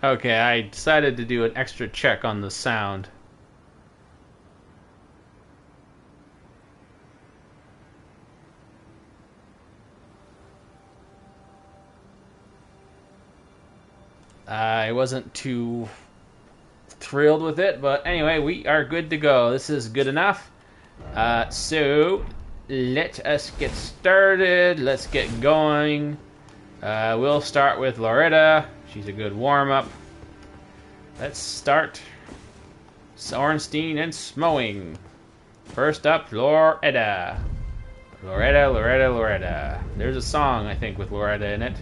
Okay, I decided to do an extra check on the sound. I wasn't too thrilled with it, but anyway, we are good to go. This is good enough. So, let us get started. Let's get going. We'll start with Loretta. She's a good warm-up. Let's start ORNSTEIN and SMOUGHing. First up, Loretta. Loretta, Loretta, Loretta. There's a song, I think, with Loretta in it.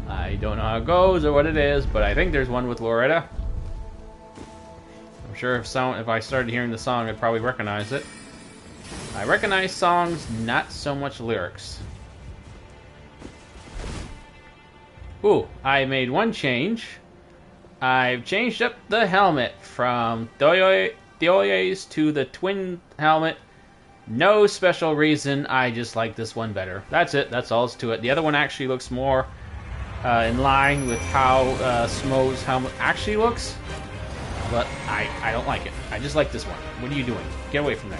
I don't know how it goes or what it is, but I think there's one with Loretta. I'm sure if I started hearing the song, I'd probably recognize it. I recognize songs, not so much lyrics. Ooh, I made one change. I've changed up the helmet from Dioye's to the twin helmet. No special reason, I just like this one better. That's it, that's all to it. The other one actually looks more in line with how SMOUGH's helmet actually looks. But I don't like it. I just like this one. What are you doing? Get away from there.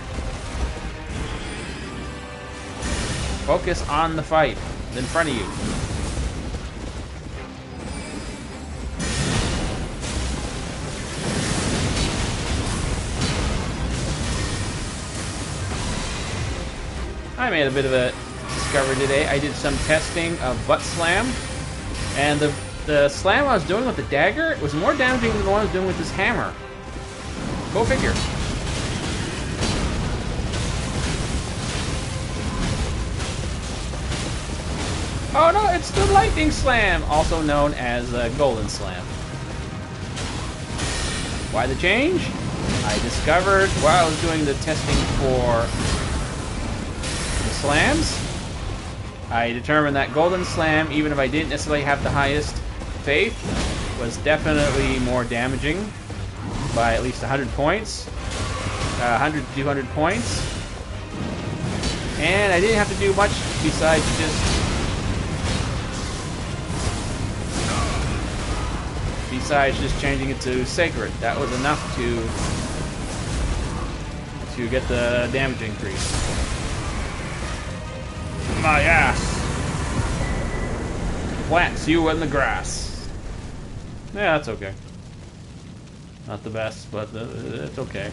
Focus on the fight. It's in front of you. I made a bit of a discovery today. I did some testing of butt slam. And the slam I was doing with the dagger was more damaging than the one I was doing with this hammer. Go figure. Oh no, it's the lightning slam, also known as golden slam. Why the change? I discovered while I was doing the testing for the slams, I determined that golden slam, even if I didn't necessarily have the highest faith, was definitely more damaging by at least 100 points. 100 to 200 points. And I didn't have to do much besides just changing it to sacred. That was enough to get the damage increase. My ass plants you in the grass. Yeah, that's okay. Not the best, but it's okay.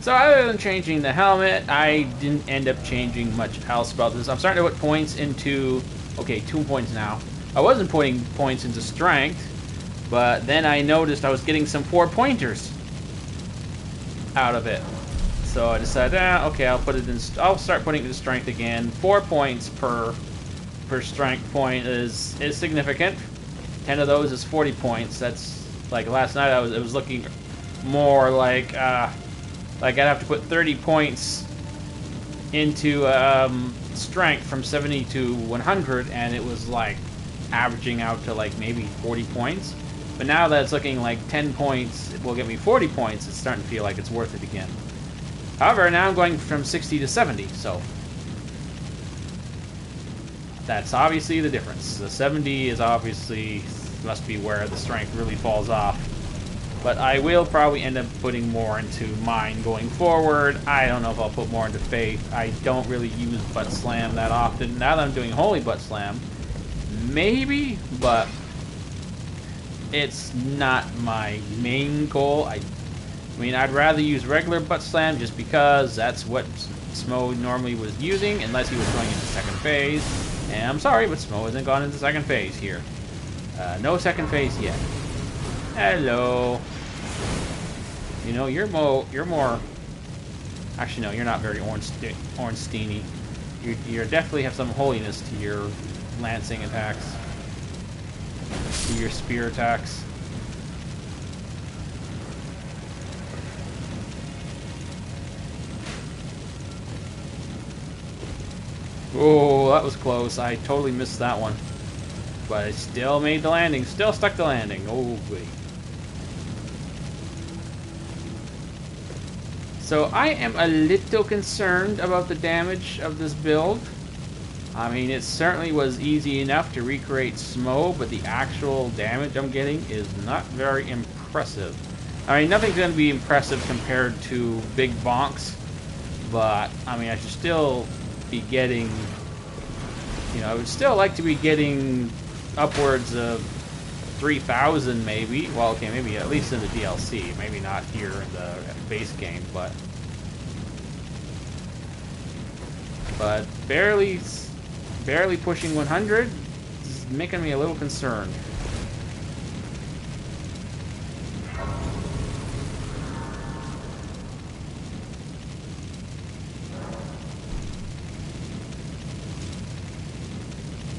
So other than changing the helmet, I didn't end up changing much else about this. I'm starting to put points into... Okay, 2 points now. I wasn't putting points into strength, but then I noticed I was getting some 4-pointers out of it. So I decided, okay, I'll start putting it into strength again. 4 points per strength point is significant. 10 of those is 40 points. That's like last night it was looking more like I'd have to put 30 points into strength from 70 to 100, and it was like averaging out to like maybe 40 points. But now that it's looking like 10 points will get me 40 points, it's starting to feel like it's worth it again. However, now I'm going from 60 to 70, so that's obviously the difference. The 70 is obviously, must be where the strength really falls off. But I will probably end up putting more into mine going forward. I don't know if I'll put more into faith. I don't really use butt slam that often. Now that I'm doing holy butt slam, maybe, but it's not my main goal. I mean, I'd rather use regular butt slam just because that's what SMOUGH normally was using, unless he was going into second phase. And I'm sorry, but SMOUGH hasn't gone into second phase here. No second phase yet. Hello. You know, you're more... Actually, no, you're not very ORNSTEIN-y. You definitely have some holiness to your lancing attacks. To your spear attacks. Oh, that was close. I totally missed that one. But I still made the landing. Still stuck the landing. Oh, boy. So I am a little concerned about the damage of this build. I mean, it certainly was easy enough to recreate SMOUGH, but the actual damage I'm getting is not very impressive. I mean, nothing's going to be impressive compared to big bonks, but, I mean, I should still be getting, you know, I would still like to be getting upwards of 3,000 maybe. Well, okay, maybe at least in the DLC. Maybe not here in the base game, but barely pushing 100 is making me a little concerned.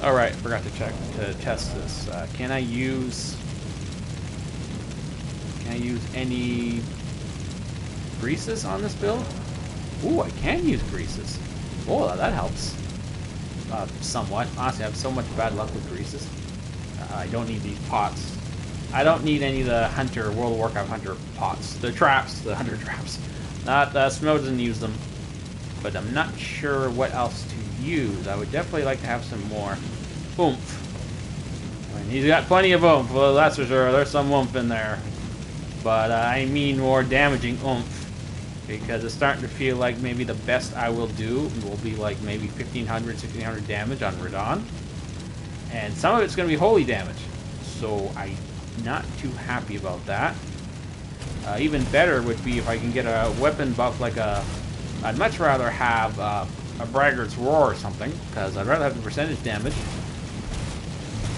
Alright, forgot to test this. Can I use any greases on this build? Ooh, I can use greases. Oh, that helps. Somewhat. Honestly, I have so much bad luck with greases. I don't need these pots. I don't need any of the World of Warcraft Hunter pots. The traps, the Hunter traps. SMOUGH doesn't use them. But I'm not sure what else to use. I would definitely like to have some more oomph. I mean, he's got plenty of oomph, well, that's for sure. There's some oomph in there. But I mean more damaging oomph. Because it's starting to feel like maybe the best I will do will be like maybe 1,500, 1,600 damage on Radon. And some of it's going to be holy damage. So I'm not too happy about that. Even better would be if I can get a weapon buff like I'd much rather have a Braggart's Roar or something, because I'd rather have the percentage damage.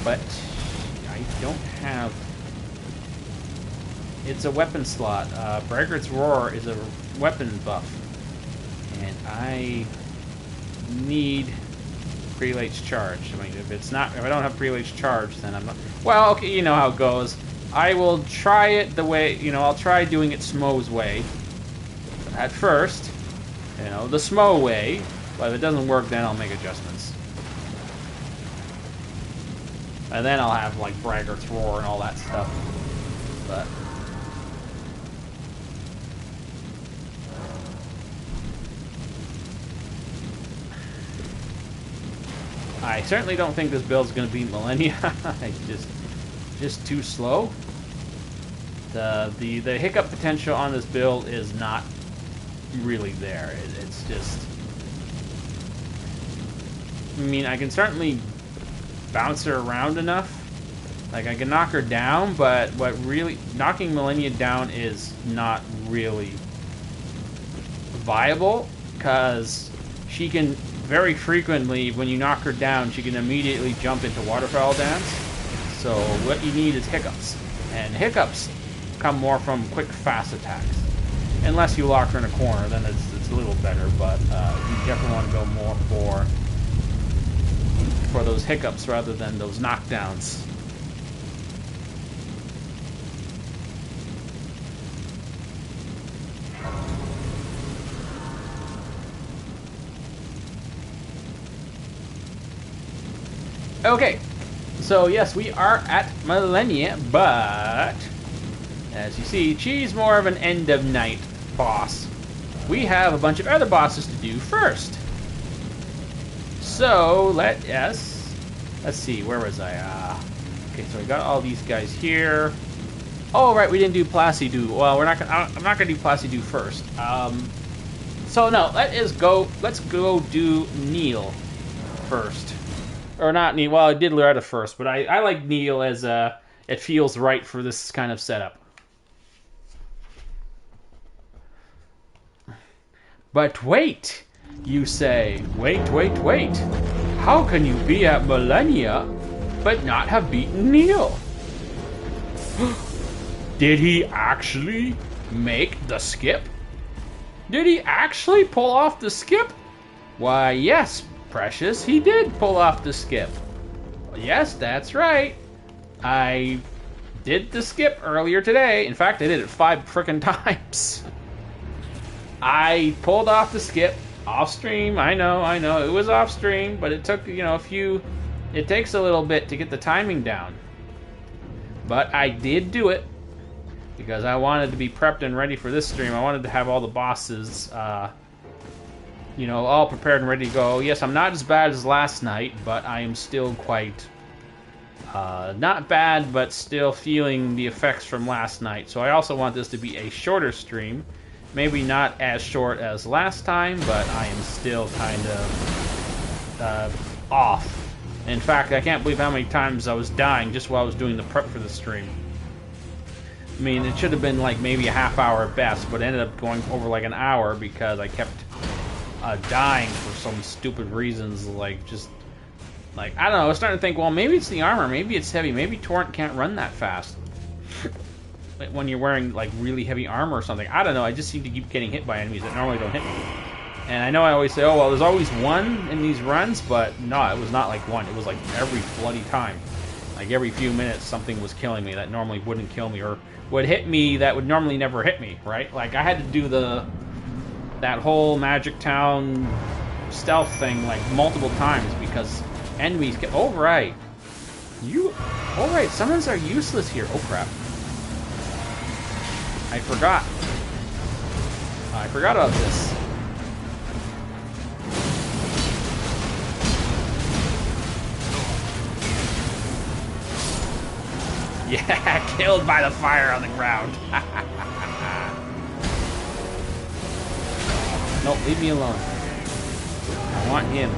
But I don't have... It's a weapon slot. Braggart's Roar is a weapon buff. And I need Prelate's Charge. I mean, if I don't have Prelate's Charge, then I'm not... Well, okay, you know how it goes. I will try it the way, you know, I'll try doing it SMOUGH's way. At first, you know, the SMOUGH way. But if it doesn't work, then I'll make adjustments. And then I'll have, like, Braggart's Roar and all that stuff. But... I certainly don't think this build's going to beat Millennia. It's just too slow. The hiccup potential on this build is not really there. It's just... I mean, I can certainly bounce her around enough. Like, I can knock her down, but what really... Knocking Millennia down is not really viable, because she can... Very frequently, when you knock her down, she can immediately jump into waterfowl dance. So what you need is hiccups. And hiccups come more from quick, fast attacks. Unless you lock her in a corner, then it's a little better. But you definitely want to go more for those hiccups rather than those knockdowns. Okay, so yes, we are at Millennia, but as you see, she's more of an end of night boss. We have a bunch of other bosses to do first. So let's see, where was I? Okay, so we got all these guys here. Oh, right, we didn't do Placidu. Well, I'm not gonna do Placidu first. So no, let's go do Neil first. Or not Neil. Well, I did Loretta first, but I like Neil as it feels right for this kind of setup. But wait, you say. Wait. How can you be at Millennia but not have beaten Neil? Did he actually make the skip? Did he actually pull off the skip? Why, yes, Precious, he did pull off the skip. Yes, that's right. I did the skip earlier today. In fact, I did it 5 frickin' times. I pulled off the skip off stream. I know. It was off stream, but it took, you know, it takes a little bit to get the timing down. But I did do it. because I wanted to be prepped and ready for this stream. I wanted to have all the bosses, you know, all prepared and ready to go. Yes, I'm not as bad as last night, but I am still quite not bad, but still feeling the effects from last night. So I also want this to be a shorter stream. Maybe not as short as last time, but I am still kind of off. In fact, I can't believe how many times I was dying just while I was doing the prep for the stream. I mean, it should have been like maybe a half hour at best, but it ended up going over like an hour because I kept dying for some stupid reasons, like just... Like, I don't know, I was starting to think, well, maybe it's the armor, maybe it's heavy, maybe Torrent can't run that fast. When you're wearing, like, really heavy armor or something. I don't know, I just seem to keep getting hit by enemies that normally don't hit me. And I know I always say, oh, well, there's always one in these runs, but no, it was not like one. It was like every bloody time. Like, every few minutes, something was killing me that normally wouldn't kill me, or would hit me that would normally never hit me, right? Like, I had to do that whole Magic Town stealth thing, like, multiple times, because... enemies get... Oh, right. Oh, right. Summons are useless here. Oh, crap. I forgot. I forgot about this. Yeah, killed by the fire on the ground. Nope, leave me alone. I want him.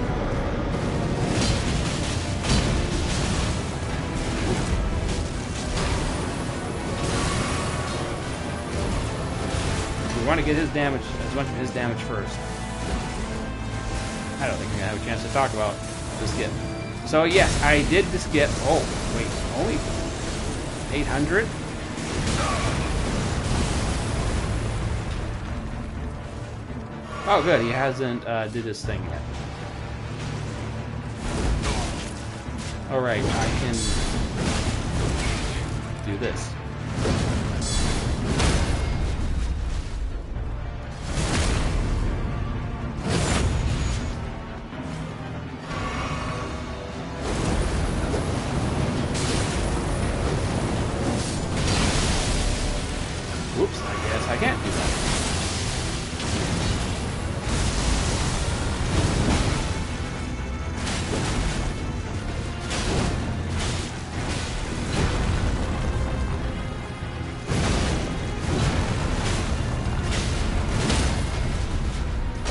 We want to get his damage, as much of his damage first. I don't think we're gonna have a chance to talk about this skip. So yes, I did the skip. Oh, wait, only 800? Oh good, he hasn't did his thing yet. Alright, I can do this. Whoops, I guess I can't do that.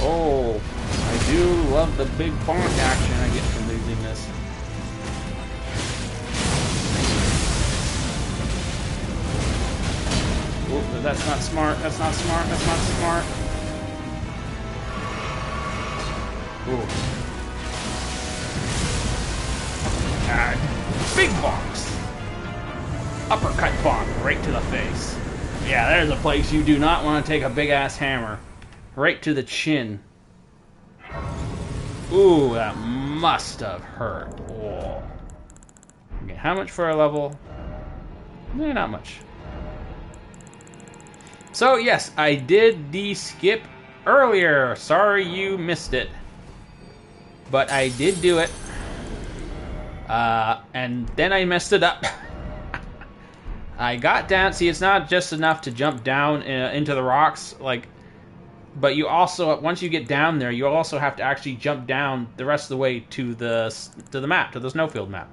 Oh, I do love the big bonk action I get from using this. Oh, that's not smart, that's not smart, that's not smart. Ooh. Big bonks! Uppercut bonk, right to the face. Yeah, there's a place you do not want to take a big-ass hammer. Right to the chin. Ooh, that must have hurt. Oh. Okay, how much for a level? Eh, not much. So, yes, I did the skip earlier. Sorry you missed it. But I did do it. And then I messed it up. I got down. See, it's not just enough to jump down into the rocks, like... But you also, once you get down there, you also have to actually jump down the rest of the way to the map, to the snowfield map.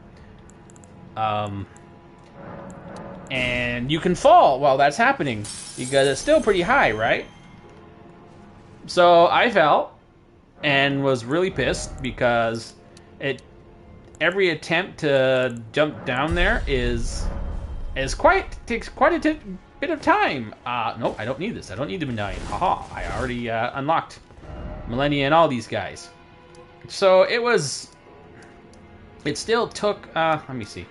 And you can fall while that's happening, because it's still pretty high, right? So I fell, and was really pissed, because every attempt to jump down there takes quite a bit of time. Nope, I don't need this. I don't need the medallion. Haha, I already unlocked Millennia and all these guys. So it still took, let me see.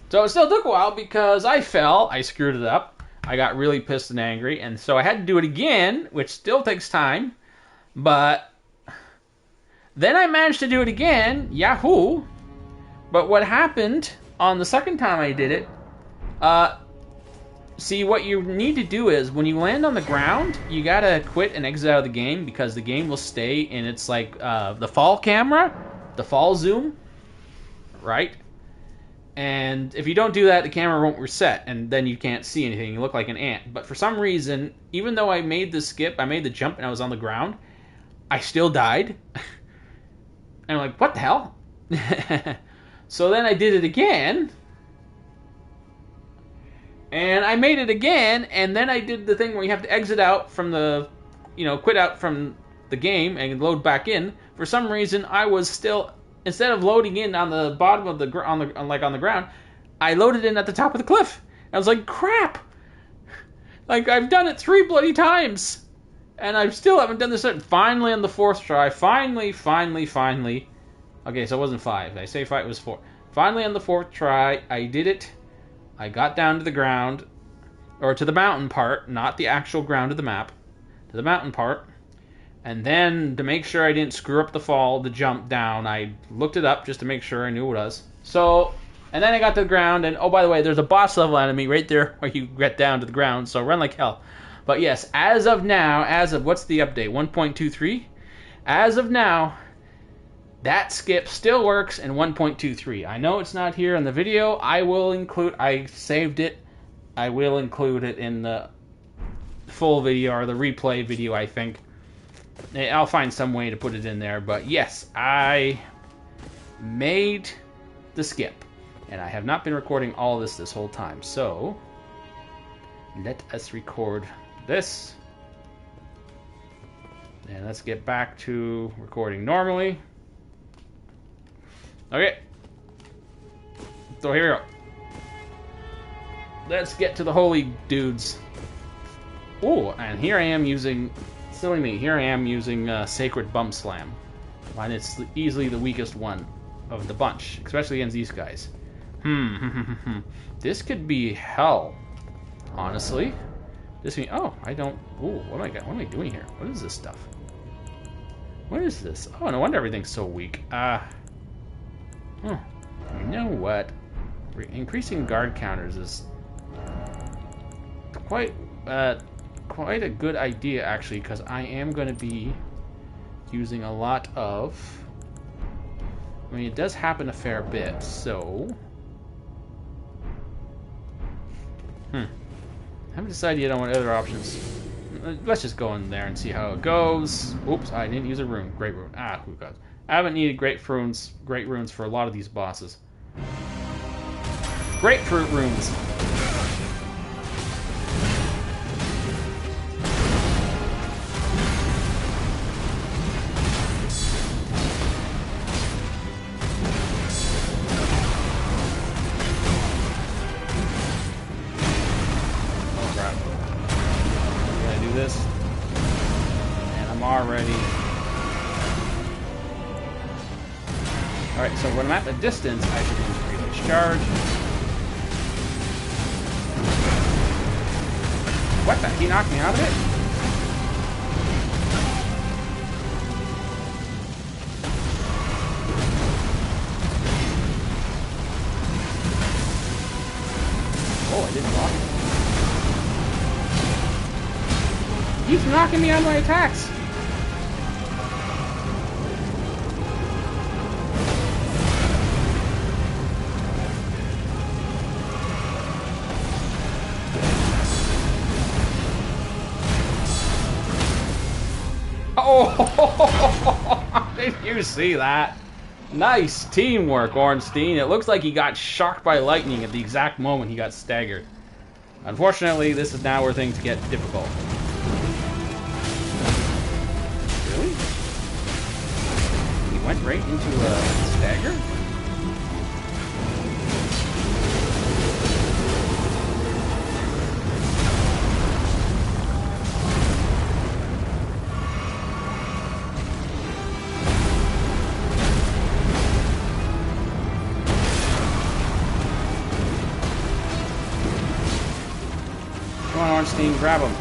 So it still took a while because I fell, I screwed it up, I got really pissed and angry, and so I had to do it again, which still takes time, but then I managed to do it again, yahoo! But what happened on the second time I did it, see, what you need to do is, when you land on the ground, you gotta quit and exit out of the game, because the game will stay in its, like, the fall camera, the fall zoom, right? And if you don't do that, the camera won't reset, and then you can't see anything. You look like an ant. But for some reason, even though I made the skip, I made the jump, and I was on the ground, I still died. And I'm like, what the hell? So then I did it again. And I made it again, and then I did the thing where you have to exit out from the, quit out from the game and load back in. For some reason, I was still, instead of loading in on the bottom of the on the ground, I loaded in at the top of the cliff. I was like, crap! Like, I've done it 3 bloody times, and I still haven't done this. Finally, on the 4th try, finally. Okay, so it wasn't 5. I say 5, it was 4. Finally, on the 4th try, I did it. I got down to the ground, or to the mountain part, not the actual ground of the map, to the mountain part, and then to make sure I didn't screw up the jump down, I looked it up just to make sure I knew what it was. So, and then I got to the ground, and oh, by the way, there's a boss level enemy right there where you get down to the ground, so run like hell. But yes, as of now, what's the update, 1.23? As of now, that skip still works in 1.23. I know it's not here in the video. I saved it. I will include it in the full video, or the replay video, I think. I'll find some way to put it in there. But yes, I made the skip. And I have not been recording all this whole time. So, let us record this. And let's get back to recording normally. Okay, so here we go. Let's get to the holy dudes. Oh, and here I am using, silly me, Sacred Bump Slam. And it's easily the weakest one of the bunch, especially against these guys. This could be hell, honestly. What am I doing here? What is this stuff? What is this? Oh, no wonder everything's so weak. You know what? Increasing guard counters is quite a good idea, actually, because I am going to be using a lot of... I mean, it does happen a fair bit, so... I haven't decided yet on what other options. Let's just go in there and see how it goes. Oops, I didn't use a rune. Great rune. Who goes? I haven't needed great runes for a lot of these bosses. Grapefruit runes. Oh crap. I'm gonna do this. And I'm already... Alright, so when I'm at the distance, I should use Relay Charge. What the? He knocked me out of it? Oh, I didn't block it. He's knocking me out of my attacks! Oh, did you see that? Nice teamwork, Ornstein. It looks like he got shocked by lightning at the exact moment he got staggered. Unfortunately, this is now where things get difficult. Really? He went right into a stagger? Ornstein, grab him.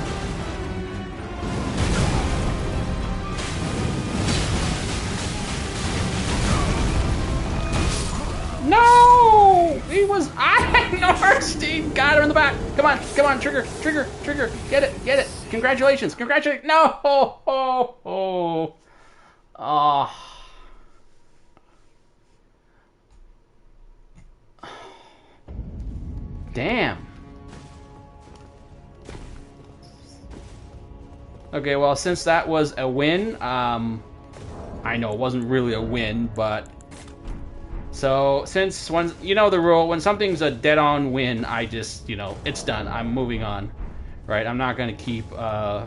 No! He was... Ornstein got her in the back. Come on, trigger. Get it. Congratulations. No! Oh. Okay, well, since that was a win, I know it wasn't really a win, but... So, since, when, you know the rule, when something's a dead-on win, I just, you know, it's done. I'm moving on, right? I'm not going to keep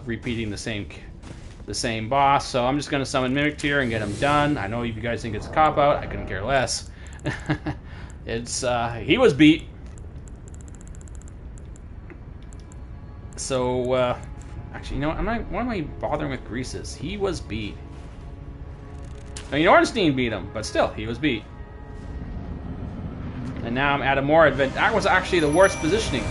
repeating the same boss, so I'm just going to summon Mimic Tear and get him done. I know you guys think it's a cop-out. I couldn't care less. It's, he was beat. So, actually, you know what? Why am I bothering with Greases? He was beat. I mean, ORNSTEIN beat him, but still, he was beat. And now I'm at a more advanced... That was actually the worst positioning.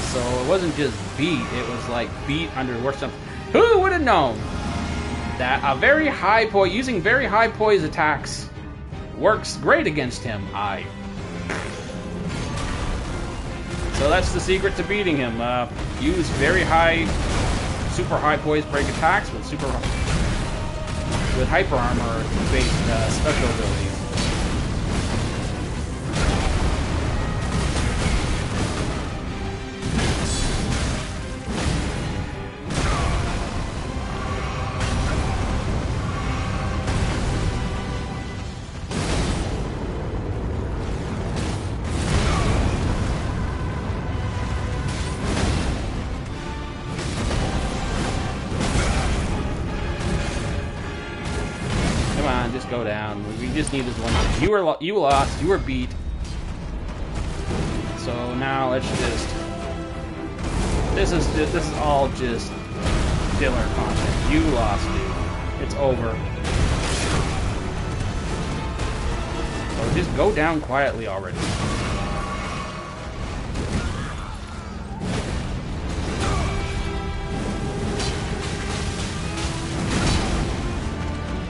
So it wasn't just beat, it was like beat under worse stuff. Who would have known that a very high poise, using very high poise attacks works great against him? So that's the secret to beating him. Use very high, super high poise break attacks with hyper armor based special abilities. Just go down. We just need this one. You lost. You were beat. So now let's just. This is all just filler content. You lost, dude. It's over. So just go down quietly already.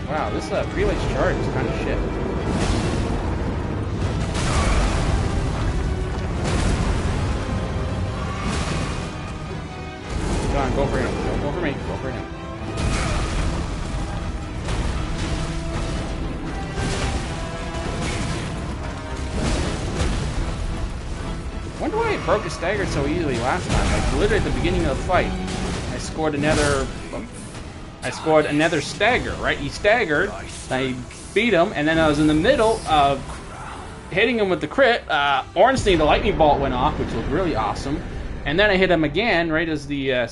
Wow, this prelate's charge is kind of shit. Come on, go for him. Don't go for me. Go for him. Wonder why I broke his stagger so easily last time. Like, literally at the beginning of the fight, I scored another stagger, right? He staggered, I beat him, and then I was in the middle of hitting him with the crit. ORNSTEIN, the lightning bolt went off, which was really awesome. And then I hit him again, right as the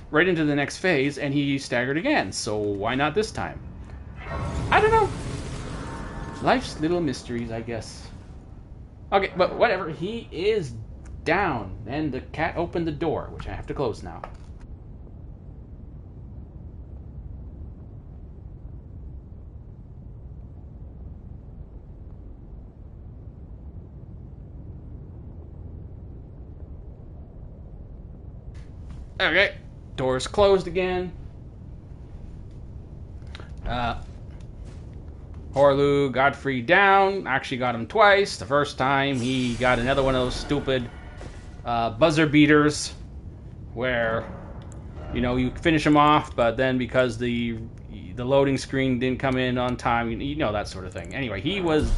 right into the next phase, and he staggered again. So why not this time? I don't know. Life's little mysteries, I guess. Okay, but whatever. He is down, and the cat opened the door, which I have to close now. Okay, door's closed again. Horlu, Godfrey down. Actually got him twice. The first time he got another one of those stupid buzzer beaters where, you know, you finish him off, but then because the loading screen didn't come in on time, you know, that sort of thing. Anyway, he was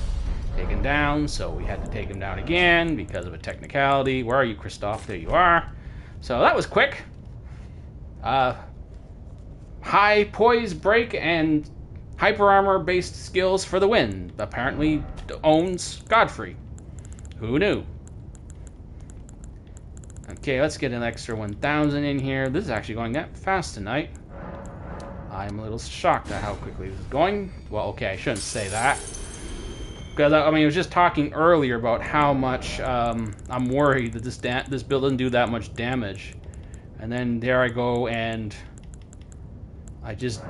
taken down, so we had to take him down again because of a technicality. Where are you, Christoph? There you are. So that was quick. High poise break and hyper armor based skills for the win. Apparently owns Godfrey. Who knew? Okay, let's get an extra 1,000 in here. This is actually going that fast tonight. I'm a little shocked at how quickly this is going. Well, okay, I shouldn't say that. Because, I mean, I was just talking earlier about how much I'm worried that this build doesn't do that much damage. And then there I go and I just...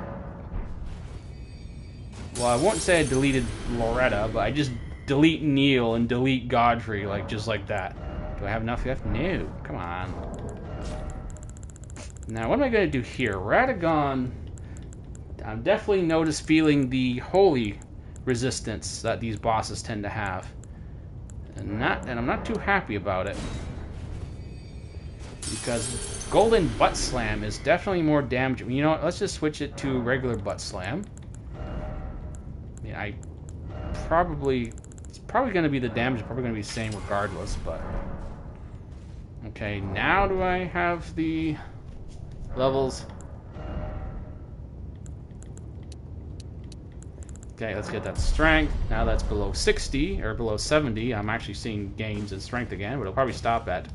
Well, I won't say I deleted Loretta, but I just delete Neil and delete Godfrey, like, just like that. Do I have enough left? No. Come on. Now, what am I going to do here? Radagon... I'm definitely feeling the holy resistance that these bosses tend to have. And I'm not too happy about it. Because Golden Butt Slam is definitely more damaging. You know what? Let's just switch it to regular Butt Slam. I mean, it's probably going to be the damage is probably going to be the same regardless, but... Okay, now do I have the levels? Okay, let's get that strength. Now that's below 60 or below 70. I'm actually seeing gains in strength again, but it'll probably stop at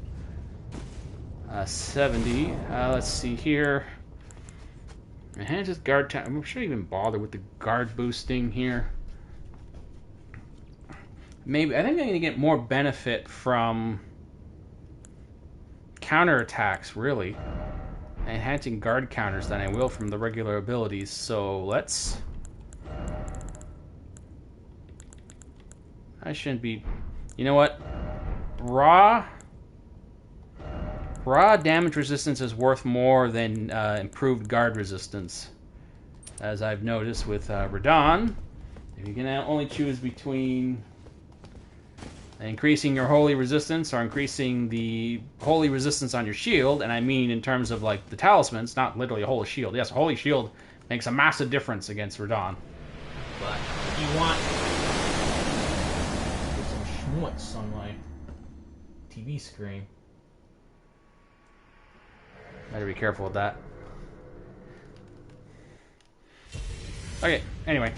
70. Let's see here. Enhances guard time. I'm sure even bother with the guard boosting here. Maybe I think I'm going to get more benefit from counterattacks, really, enhancing guard counters than I will from the regular abilities. So let's. I shouldn't be. You know what? Raw damage resistance is worth more than improved guard resistance, as I've noticed with Radon. If you can only choose between increasing your holy resistance or increasing the holy resistance on your shield, and I mean in terms of like the talismans, not literally a holy shield. Yes, a holy shield makes a massive difference against Radon. But if you want some schmutz on my TV screen, better be careful with that. Okay, anyway.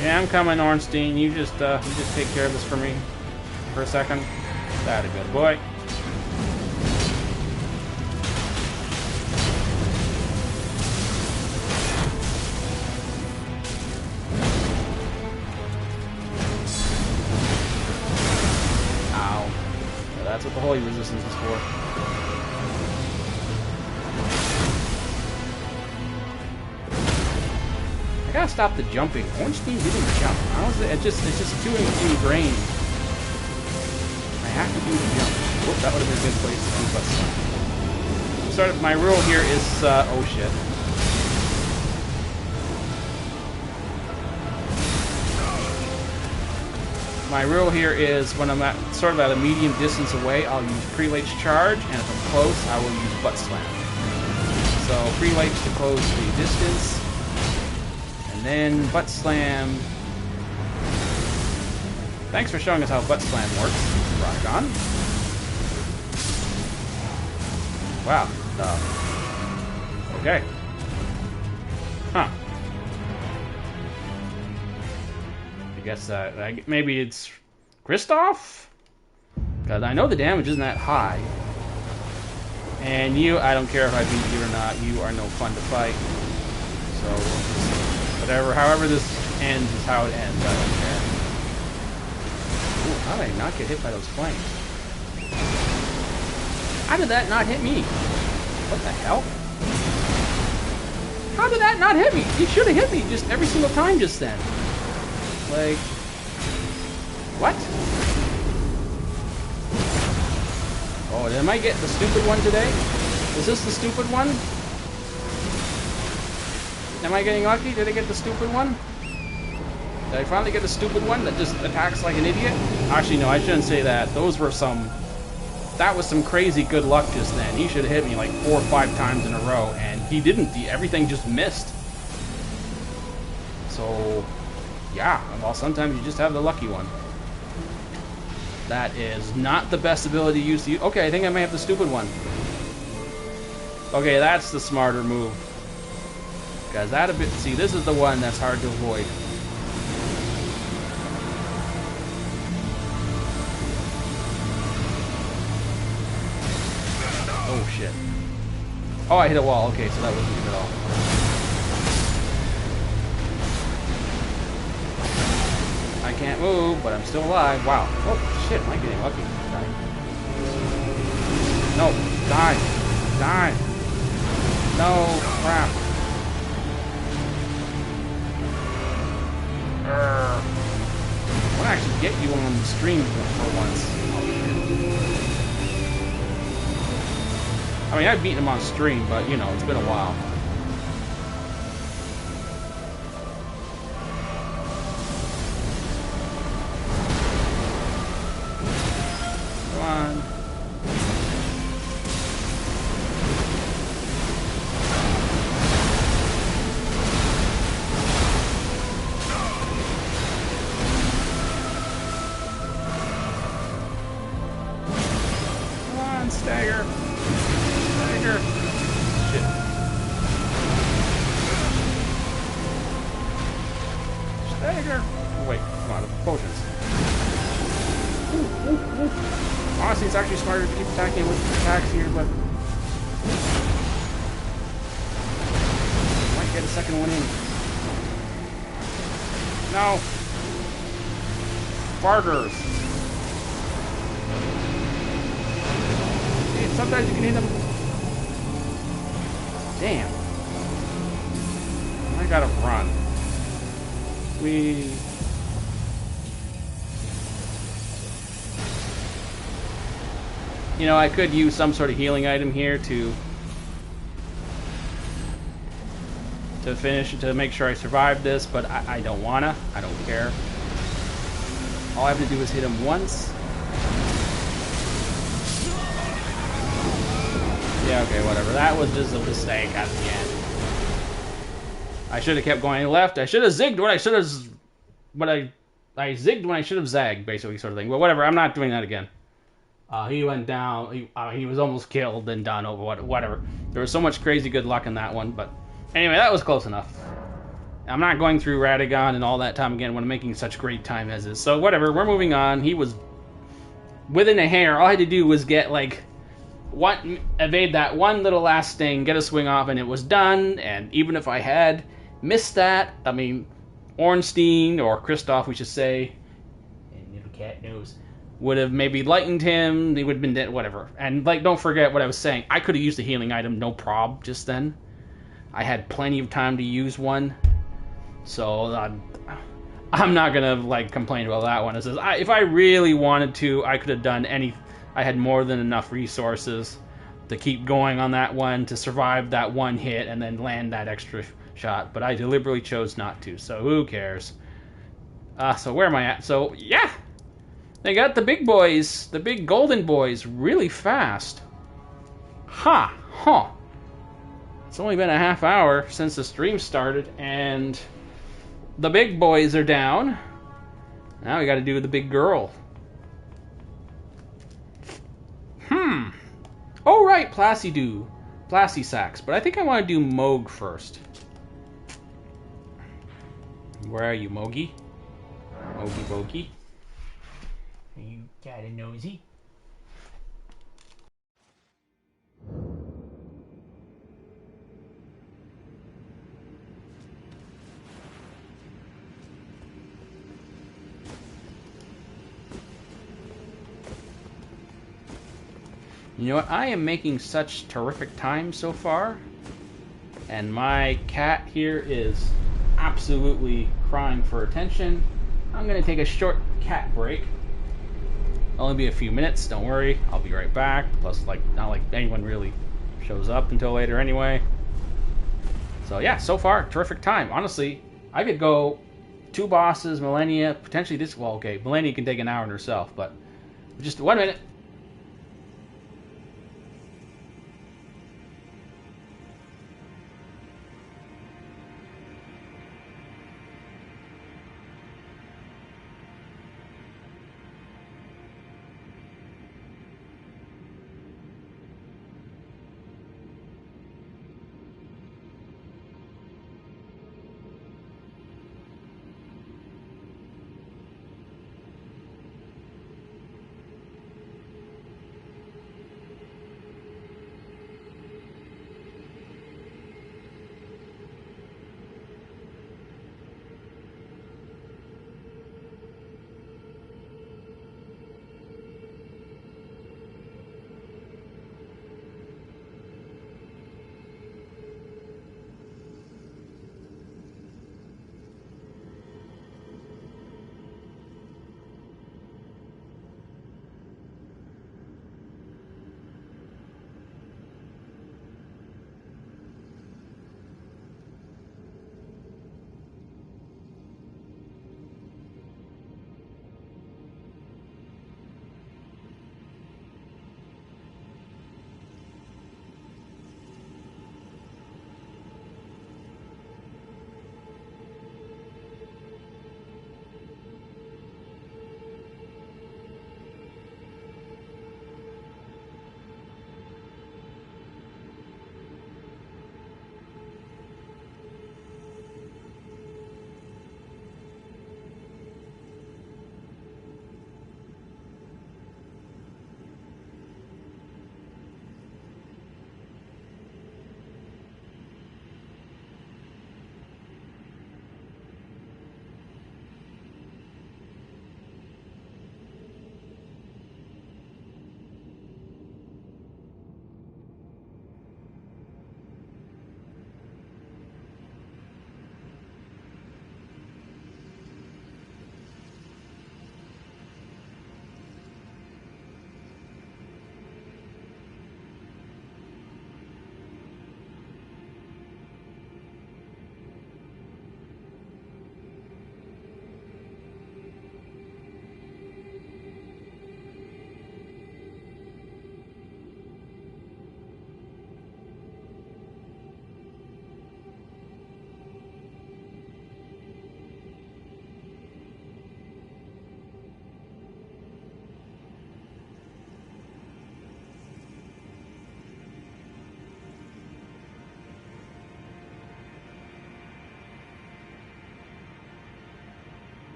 Yeah, I'm coming, Ornstein. You just take care of this for me for a second. That's a good boy. Ow. Yeah, that's what the holy resistance is for. I gotta stop the jumping. Ornstein didn't jump. How is it? It's just too ingrained. I have to do the jump. Whoop, that would have been a good place to do but my rule here is oh shit. My rule here is when I'm at sort of at a medium distance away, I'll use Prelate's charge, and if I'm close, I will use butt slam. So Prelate's to close the distance. Then butt slam. Thanks for showing us how butt slam works, Rockon. Wow. Okay. Huh. I guess maybe it's Kristoff? Because I know the damage isn't that high. And you, I don't care if I beat you or not, you are no fun to fight. So however this ends is how it ends. I don't care. Ooh, how did I not get hit by those flames? How did that not hit me? What the hell? How did that not hit me? It should have hit me just every single time just then. Like, what? Oh, did I get the stupid one today? Is this the stupid one? Am I getting lucky? Did I get the stupid one? Did I finally get the stupid one that just attacks like an idiot? Actually, no, I shouldn't say that. That was some crazy good luck just then. He should have hit me like 4 or 5 times in a row, and he didn't. Everything just missed. So, yeah. Well, sometimes you just have the lucky one. That is not the best ability to use. Okay, I think I may have the stupid one. Okay, that's the smarter move. Guys, see, this is the one that's hard to avoid. Oh shit. Oh, I hit a wall. Okay, so that wasn't good at all. I can't move, but I'm still alive. Wow. Oh shit, am I getting lucky? Die. No, die. Die. No, crap. I want to actually get you on the stream for once. I mean, I've beaten him on stream, but, you know, it's been a while. Come on. Dagger! Oh, wait, come on, the potions. Ooh, ooh, ooh. Honestly, it's actually smarter to keep attacking with attacks here, but... Might get a second one in. No! Fargers! Hey, sometimes you can hit them. Damn. I gotta run. You know, I could use some sort of healing item here to finish, to make sure I survive this, but I don't wanna. I don't care. All I have to do is hit him once. Yeah, okay, whatever. That was just a mistake at the end. I should have kept going left. I should have zigged when I should have... But I zigged when I should have zagged, basically, sort of thing. But whatever, I'm not doing that again. He went down. He was almost killed and done over. Whatever. There was so much crazy good luck in that one. But anyway, that was close enough. I'm not going through Radagon and all that time again when I'm making such great time as is. So whatever, we're moving on. He was within a hair. All I had to do was get, like... evade that one little last thing, get a swing off, and it was done. And even if I had missed that, I mean, Ornstein, or Kristoff, we should say, and little cat knows, would have maybe lightened him. He would have been dead, whatever. And, like, don't forget what I was saying. I could have used a healing item, no prob, just then. I had plenty of time to use one. So, I'm not gonna, like, complain about that one. It says, if I really wanted to, I could have done anything. I had more than enough resources to keep going on that one, to survive that one hit, and then land that extra shot. But I deliberately chose not to, so who cares? So where am I at? So, yeah! They got the big boys, the big golden boys, really fast. Huh. It's only been a half hour since the stream started, and the big boys are down. Now we gotta do the big girl. Oh, right, Placisax. But I think I want to do Moog first. Where are you, Mogi? Mogi Bogi? You got a nosy? You know what? I am making such terrific time so far. And my cat here is absolutely crying for attention. I'm going to take a short cat break. Only be a few minutes, don't worry. I'll be right back. Plus, like, not like anyone really shows up until later anyway. So yeah, so far, terrific time. Honestly, I could go 2 bosses, Millennia, potentially this... Well, okay, Millennia can take an hour in herself, but... Just 1 minute.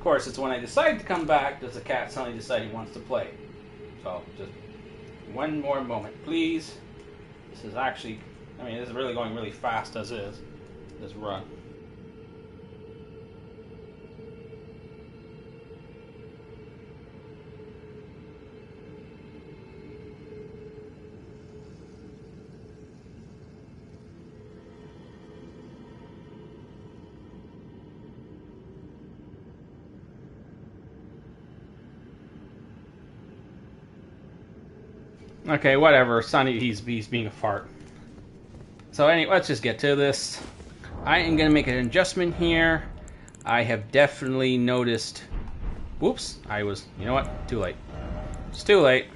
course, it's when I decide to come back does the cat suddenly decide he wants to play. So, just one more moment, please. This is actually, I mean, this is really going really fast as is. This run. Okay, whatever. Sonny, he's being a fart. So anyway, let's just get to this. I am going to make an adjustment here. I have definitely noticed... Whoops, you know what? Too late. It's too late.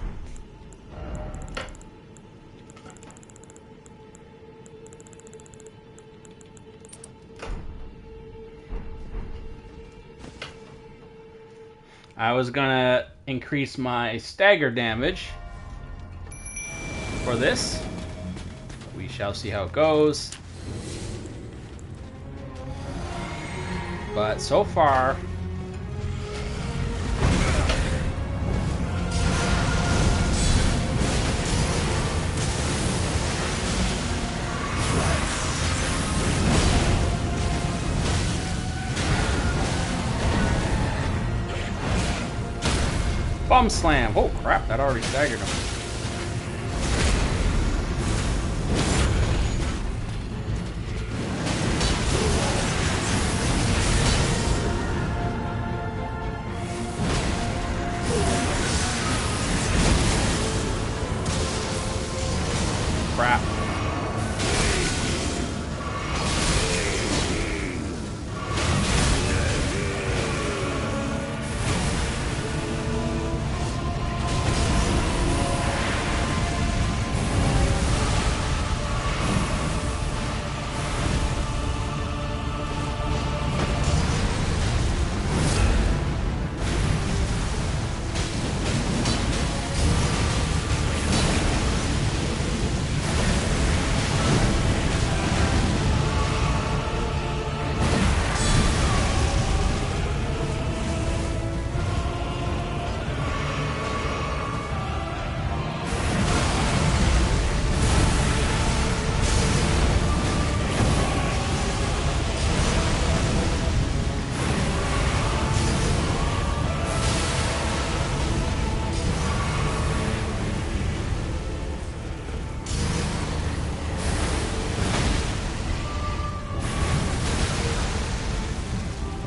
I was going to increase my stagger damage for this. We shall see how it goes. But so far, bum slam. Oh crap, that already staggered him. Crap.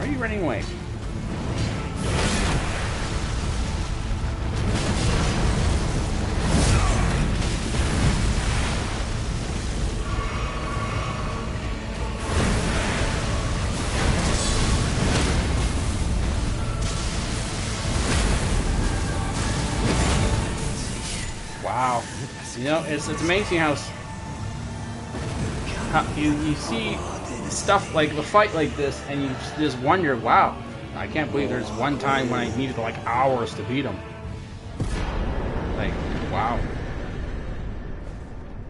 Where are you running away? Wow. You know, it's amazing how you see stuff like the fight like this, and you just wonder, wow, I can't believe there's one time when I needed like hours to beat him. Like, wow.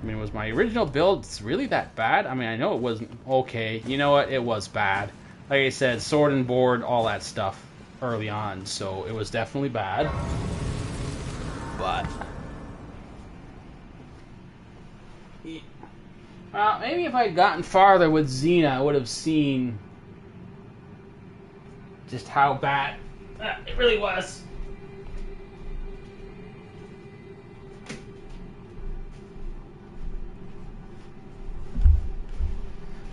I mean, was my original build really that bad? I mean, I know it wasn't okay. You know what? It was bad. Like I said, sword and board, all that stuff early on, so it was definitely bad. But well, maybe if I'd gotten farther with Xena, I would have seen just how bad it really was.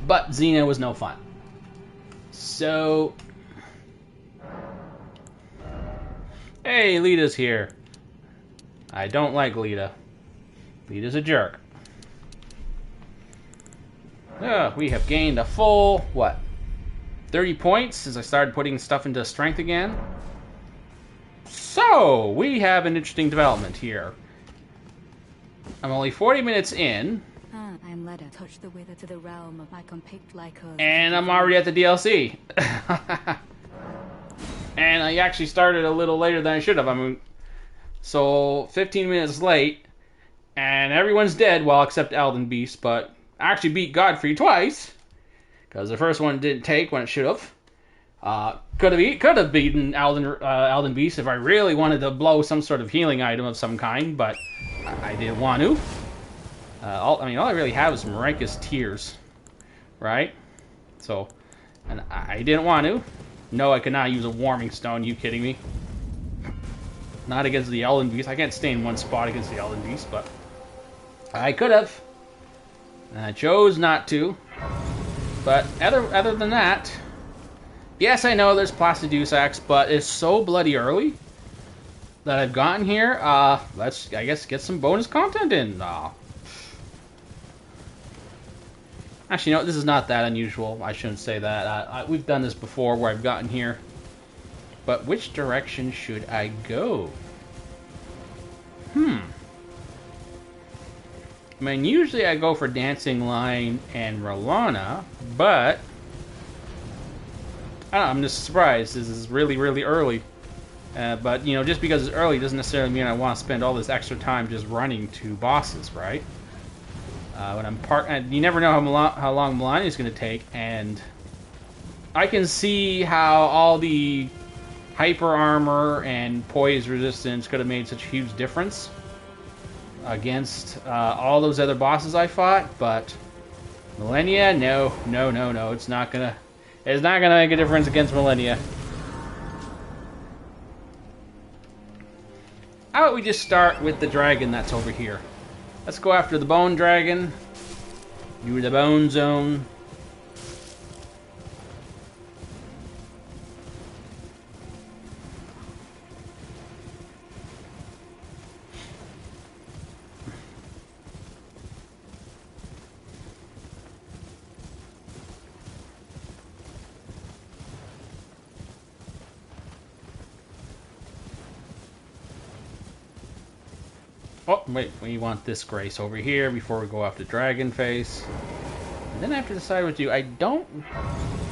But Xena was no fun. So, hey, Lita's here. I don't like Lita. Lita's a jerk. We have gained a full, what, 30 points since I started putting stuff into strength again. So, we have an interesting development here. I'm only 40 minutes in. I'm led to touch the wither to the realm of my compact like her. And I'm already at the DLC. And I actually started a little later than I should have. I mean, so 15 minutes late, and everyone's dead, well, except Elden Beast, but I actually beat Godfrey twice, because the first one didn't take when it should have. Could have beaten Elden Beast if I really wanted to blow some sort of healing item of some kind, but I didn't want to. All I really have is some Rankus Tears, right? So, and I didn't want to. No, I could not use a Warming Stone. You kidding me? Not against the Elden Beast. I can't stay in one spot against the Elden Beast, but I could have. And I chose not to. But other than that, yes, I know there's Placidusax, but it's so bloody early that I've gotten here. Let's, I guess, get some bonus content in. Actually, no, this is not that unusual. I shouldn't say that. We've done this before where I've gotten here. But which direction should I go? I mean, usually I go for Dancing Lion and Rolana, but I don't know, I'm just surprised. This is really, really early. But, you know, just because it's early doesn't necessarily mean I want to spend all this extra time just running to bosses, right? When I'm you never know how long Melania is going to take, and I can see how all the hyper armor and poise resistance could have made such a huge difference against all those other bosses I fought, but Millennia, no, it's not gonna make a difference against Millennia. How about we just start with the dragon that's over here? Let's go after the bone dragon. Do the bone zone. Oh, wait, we want this Grace over here before we go after Dragon Face. And then I have to decide what to do.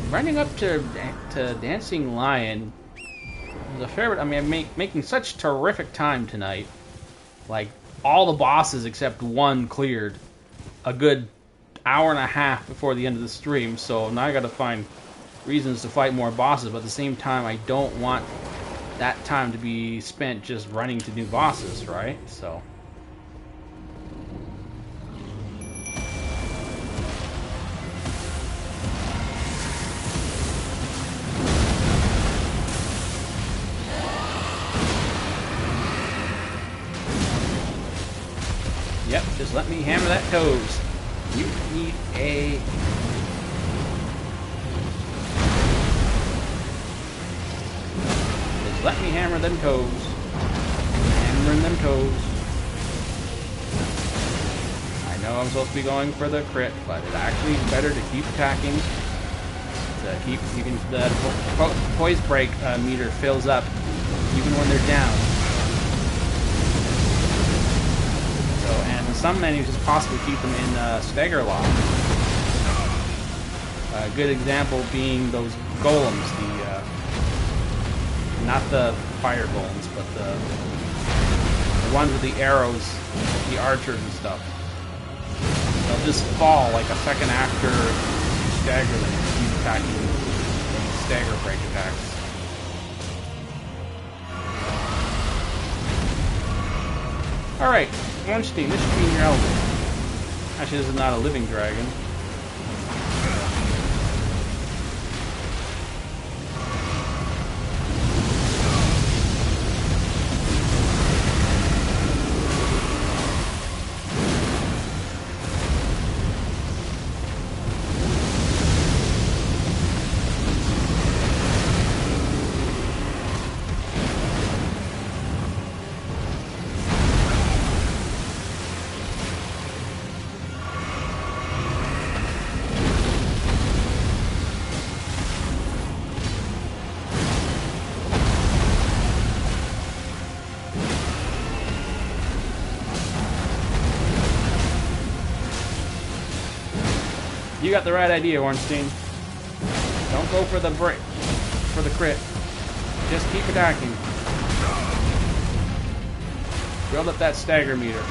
Running up to Dancing Lion was a fair bit. I mean, I'm making such terrific time tonight. Like, all the bosses except one cleared a good hour and a half before the end of the stream. So now I gotta find reasons to fight more bosses, but at the same time, I don't want that time to be spent just running to new bosses, right? So. Yep, just let me hammer that toes. You need a... Just let me hammer them toes. Hammering them toes. I know I'm supposed to be going for the crit, but it actually is better to keep attacking. To keep, the poise break meter fills up even when they're down. And in some menus, it's possible to keep them in stagger lock. A good example being those golems, not the fire golems, but the ones with the arrows, the archers and stuff. They'll just fall like a second after you stagger them and keep attacking these stagger break attacks. Alright. ORNSTEIN, this should be your elder. Actually, this is not a living dragon. You got the right idea, ORNSTEIN. Don't go for the break, for the crit. Just keep attacking. Build up that stagger meter.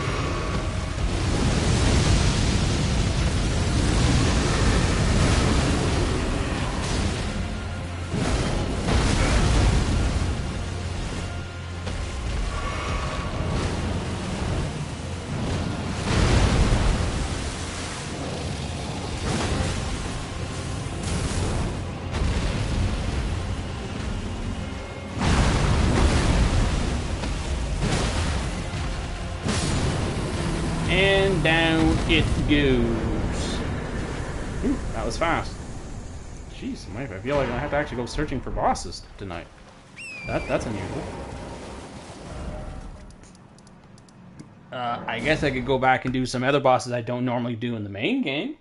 it goes. Ooh, that was fast. Jeez, I feel like I have to actually go searching for bosses tonight. That's unusual. I guess I could go back and do some other bosses I don't normally do in the main game.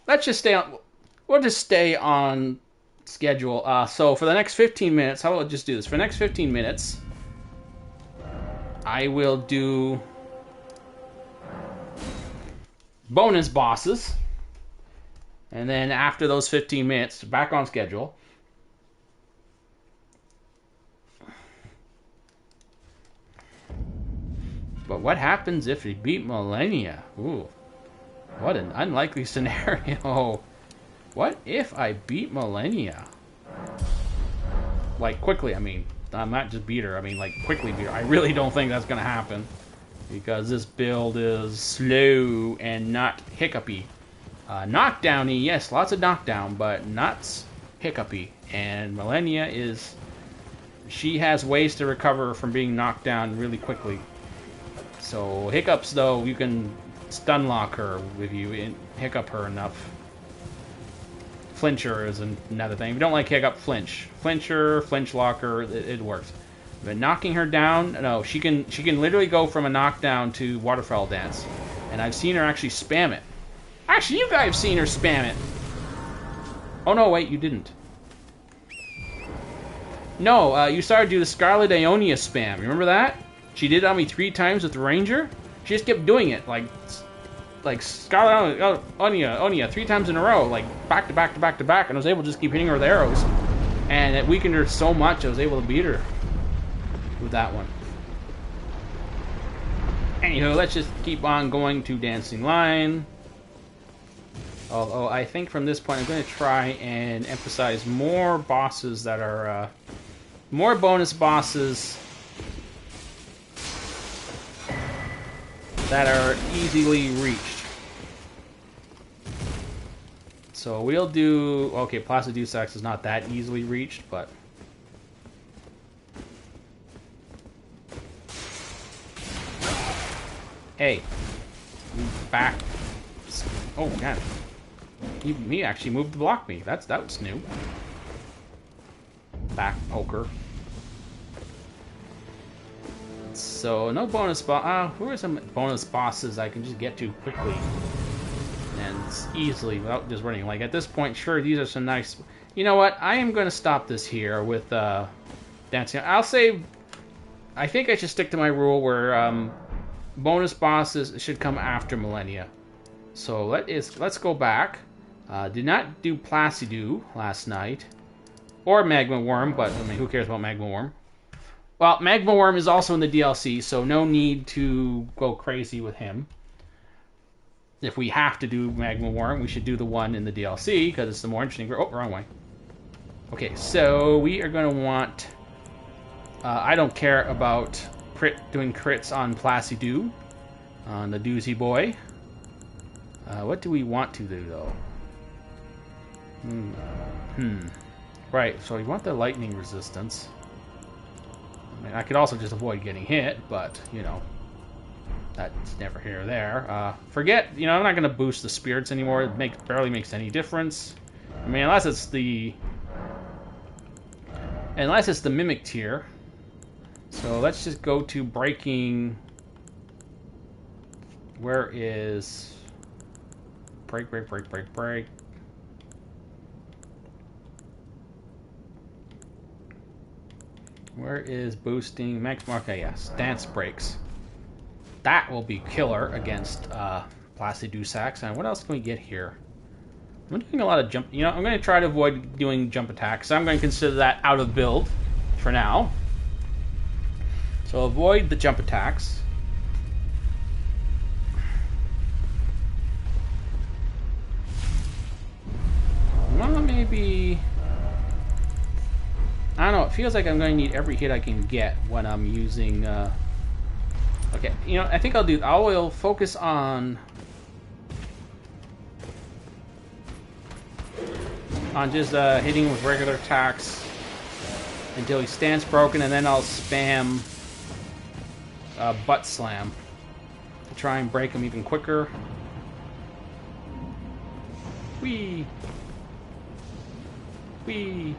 Let's just stay on... We'll just stay on schedule. So for the next 15 minutes, how about I just do this? For the next 15 minutes, I will do bonus bosses. And then after those 15 minutes, back on schedule. But what happens if we beat Millennia? Ooh, what an unlikely scenario. What if I beat Millennia? Like, quickly, I mean. I'm not just beat her, I mean, like, quickly beat her. I really don't think that's going to happen. Because this build is slow and not hiccupy. Knockdowny, yes, lots of knockdown, but not hiccupy. And Millennia is... She has ways to recover from being knocked down really quickly. So hiccups, though, you can stun lock her if you hiccup her enough. Flincher is another thing. If you don't like hiccup, flinch. Flincher, flinch locker, it works. But knocking her down, no, she can literally go from a knockdown to waterfowl dance. And I've seen her actually spam it. Actually, you guys have seen her spam it. Oh no, wait, you didn't. No, you started to do the Scarlet Ionia spam. Remember that? She did it on me 3 times with the Ranger. She just kept doing it, like Scarlet Ionia 3 times in a row, like back to back to back to back, and I was able to just keep hitting her with arrows. And it weakened her so much, I was able to beat her with that one. Anywho, let's just keep on going to Dancing Line. Although I think from this point I'm going to try and emphasize more bosses that are more bonus bosses that are easily reached. So we'll do... Okay, Placidusax is not that easily reached, but... Hey. Back. Oh, God. He actually moved to block me. That was new. Back poker. So, no bonus boss. Who are some bonus bosses I can just get to quickly and easily without just running? Like, at this point, sure, these are some nice... You know what? I am going to stop this here with dancing. I'll say... I think I should stick to my rule where bonus bosses should come after Millennia. So, let's go back. Did not do Placidu last night. Or Magma Worm, but, I mean, who cares about Magma Worm? Well, Magma Worm is also in the DLC, so no need to go crazy with him. If we have to do Magma Worm, we should do the one in the DLC, because it's the more interesting... Oh, wrong way. Okay, so we are going to want... I don't care about doing crits on Placidu, on the Doozy Boy. What do we want to do, though? Right, so we want the lightning resistance. I mean, I could also just avoid getting hit, but, you know, that's never here or there. Forget, you know, I'm not going to boost the spirits anymore. It barely makes any difference. I mean, unless it's the mimic tier. So let's just go to breaking. Where is break? Where is boosting max mark? Okay, yes, dance breaks. That will be killer against Placidusax. And what else can we get here? I'm doing a lot of jump. You know, I'm going to try to avoid doing jump attacks. So I'm going to consider that out of build for now. So avoid the jump attacks. Well, maybe... I don't know, it feels like I'm going to need every hit I can get when I'm using... Okay, you know, I think I will focus on just hitting with regular attacks until he stands broken, and then I'll spam butt slam. try and break him even quicker. Whee! Whee!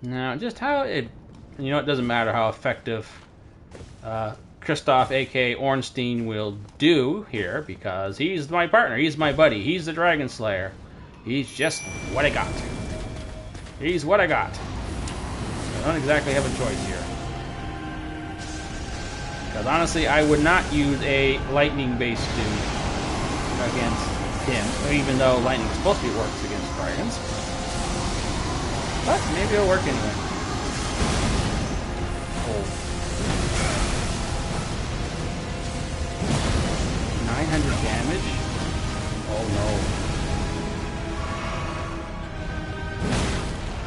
Now, just how it... You know, it doesn't matter how effective Kristoff, a.k.a. Ornstein, will do here, because he's my partner, he's my buddy, he's the Dragon Slayer. He's just what I got. He's what I got. I don't exactly have a choice here. Because honestly, I would not use a lightning-based dude against him, even though lightning supposed to be works against dragons. But maybe it'll work anyway. Oh. 900 damage? Oh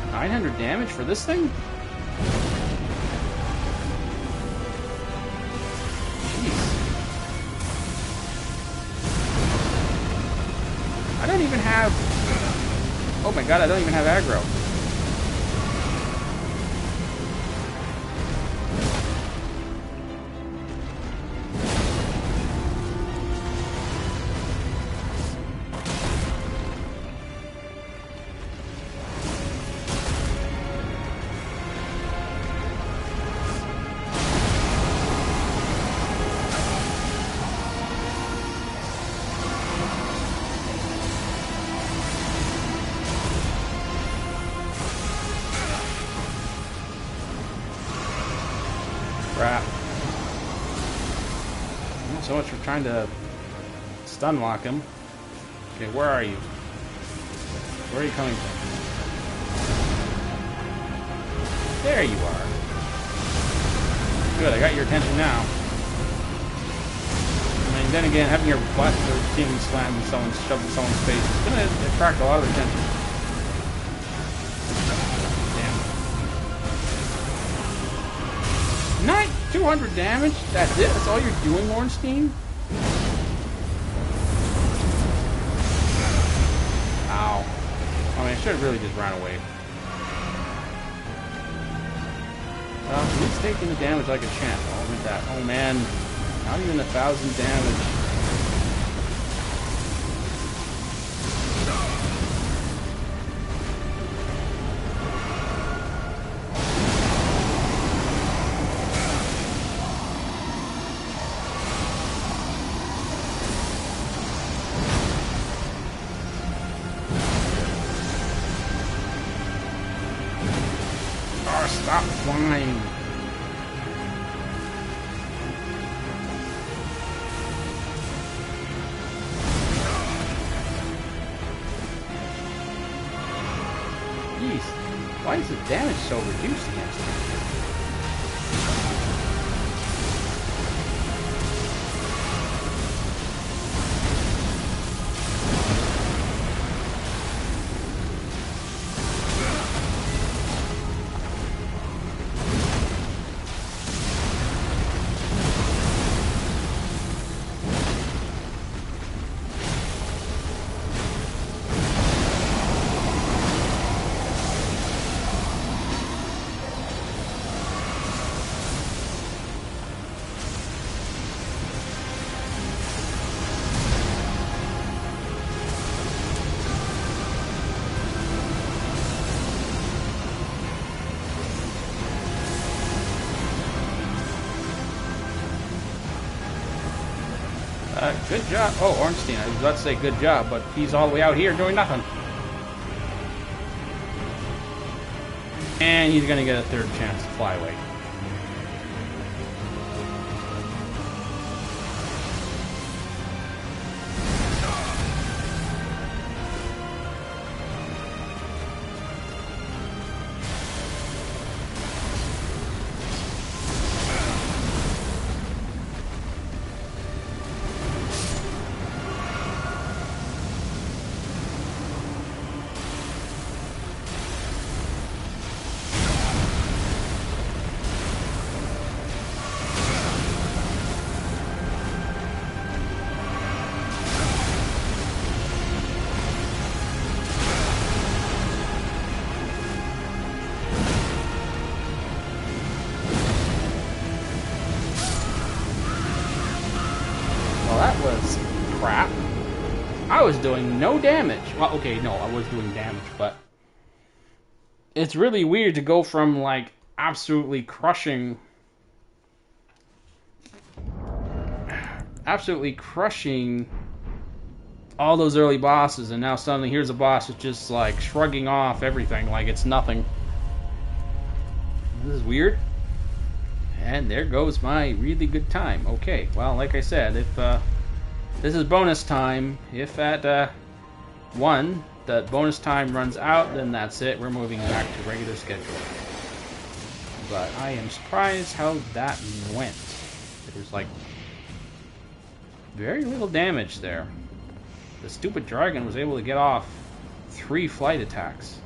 no. 900 damage for this thing? Jeez. I don't even have... Oh my god, I don't even have aggro. Crap. Not so much for trying to stun lock him. Okay, where are you? Where are you coming from? There you are. Good, I got your attention now. I mean, then again, having your butt being slammed in someone's, shoved in someone's face is going to attract a lot of attention. 200 damage? That's it? That's all you're doing, Ornstein? Ow. I mean, I should have really just ran away. Well, he's taking the damage like a champ. Oh, look at that. Oh, man. Not even 1,000 damage. Stop flying. Jeez, why is the damage so reduced against him? Good job. Oh, Ornstein. I was about to say good job, but he's all the way out here doing nothing. And he's going to get a third chance to fly away. was crap. I was doing no damage. Well, okay, no, I was doing damage, but it's really weird to go from, like, absolutely crushing all those early bosses, and now suddenly here's a boss that's just, like, shrugging off everything like it's nothing. This is weird. And there goes my really good time. Okay, well, like I said, if this is bonus time, if at 1 the bonus time runs out, then that's it. We're moving back to regular schedule. But I am surprised how that went. There's like very little damage there. The stupid dragon was able to get off 3 flight attacks.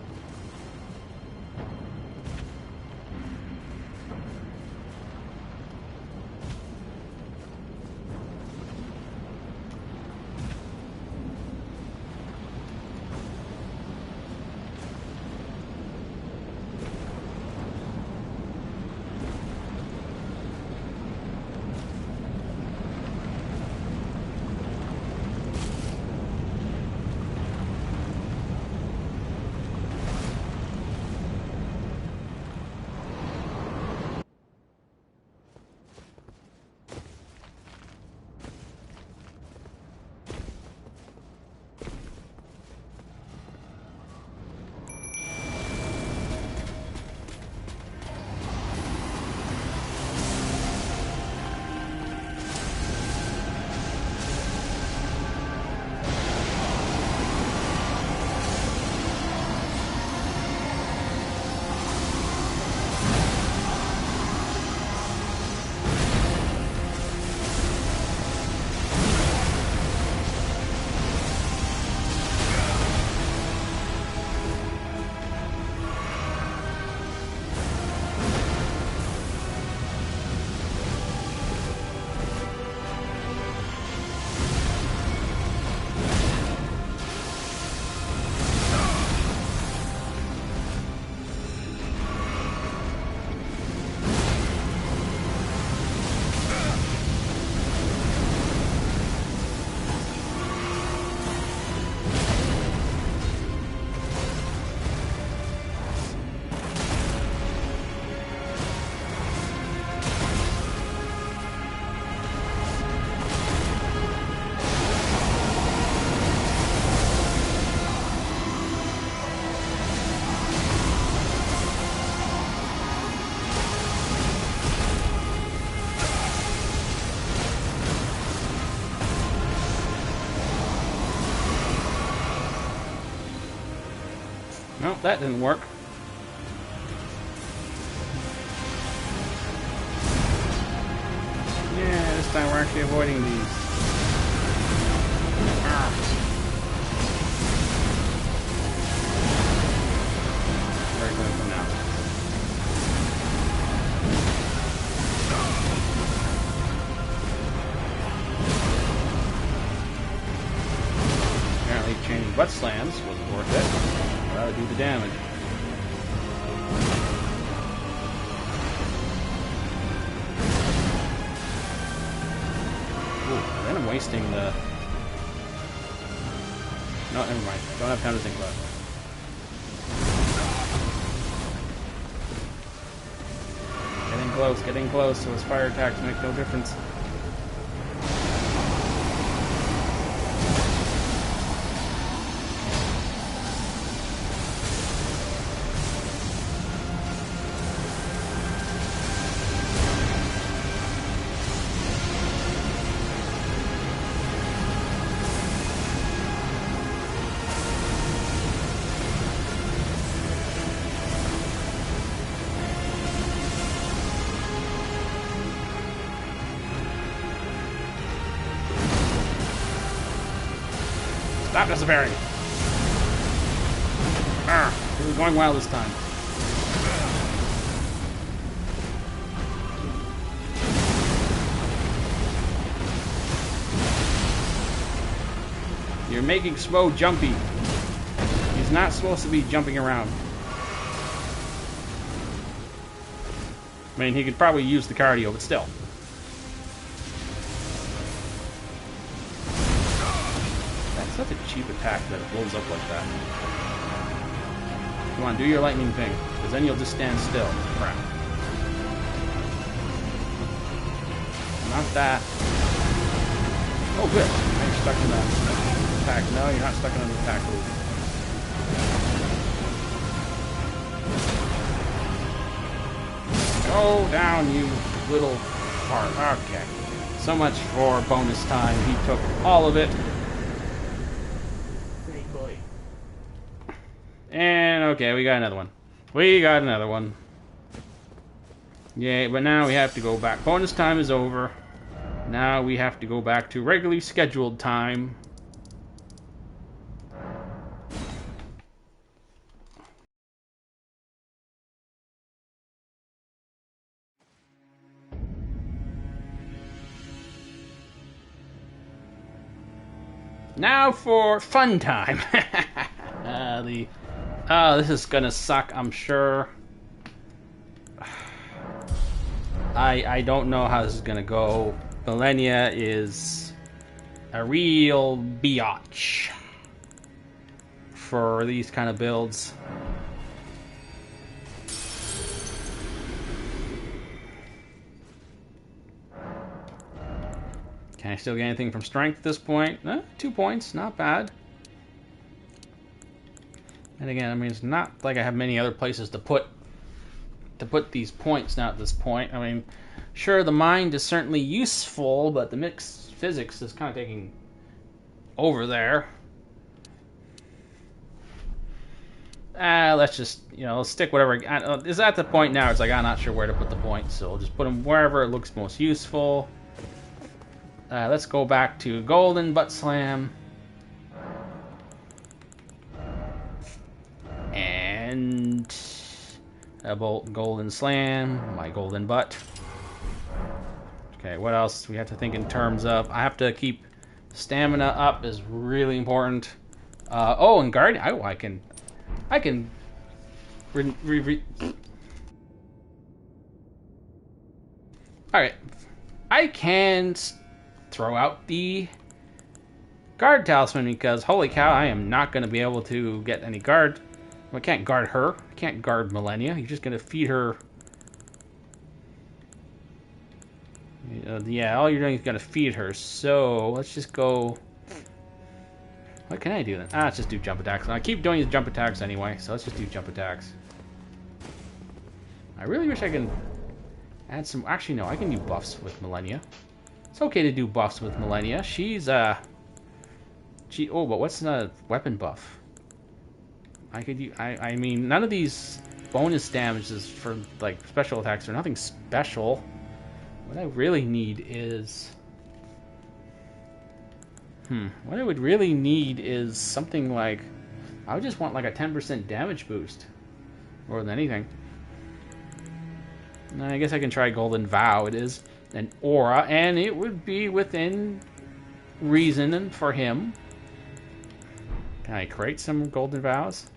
Nope, that didn't work. Yeah, this time we're actually avoiding these. Very good for now. Apparently chaining butt slams wasn't worth it. Do the damage. Ooh, then I'm wasting the... No, never mind. Don't have time to think about it. Getting close, so his fire attacks make no difference. Stop disappearing! It was going well this time. You're making SMOUGH jumpy. He's not supposed to be jumping around. I mean, he could probably use the cardio, but still. cheap attack that blows up like that. Come on, do your lightning thing, because then you'll just stand still. Crap. Not that. Oh, good. Now you're stuck in that attack. No, you're not stuck in an attack loop. Go down, you little fart. Okay. So much for bonus time. He took all of it. Great boy. And okay, we got another one. We got another one. Yay, but now we have to go back. Bonus time is over. Now we have to go back to regularly scheduled time. Now for fun time. This is gonna suck, I'm sure. I don't know how this is gonna go. Millennia is a real biatch for these kind of builds. Can I still get anything from strength at this point? 2 points, not bad. And again, I mean, it's not like I have many other places to put these points now at this point. I mean, sure, the mind is certainly useful, but the mixed physics is kind of taking over there. Let's just, let's stick whatever. It's at the point now, it's like, I'm not sure where to put the points, so we'll just put them wherever it looks most useful. Let's go back to Golden Butt Slam. And a Golden Slam, my Golden Butt. Okay, what else we have to think in terms of? I have to keep stamina up is really important. Oh, and Guardian. Oh, I can. Alright. I can throw out the guard talisman because, holy cow, I am not going to be able to get any guard. Well, I can't guard her. I can't guard Millennia. You're just going to feed her. Yeah, all you're doing is going to feed her. So, let's just go. What can I do then? Let's just do jump attacks. I keep doing these jump attacks anyway, so let's just do jump attacks. I really wish I can add some. Actually, no, I can do buffs with Millennia. It's okay to do buffs with Millennia. She's, oh, but what's the weapon buff? I could, I mean, none of these bonus damages for, like, special attacks are nothing special. What I really need is... What I would really need is something like... I would just want, like, a 10% damage boost. More than anything. And I guess I can try Golden Vow. It is an aura, and it would be within reason for him. Can I create some Golden Vows?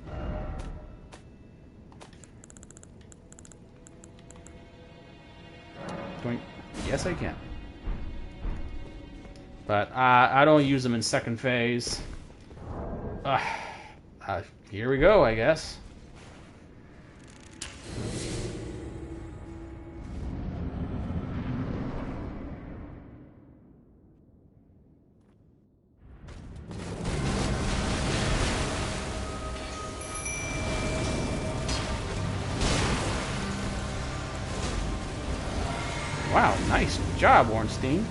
Yes, I can. But I don't use them in second phase. Here we go, I guess. Wow, nice job, ORNSTEIN.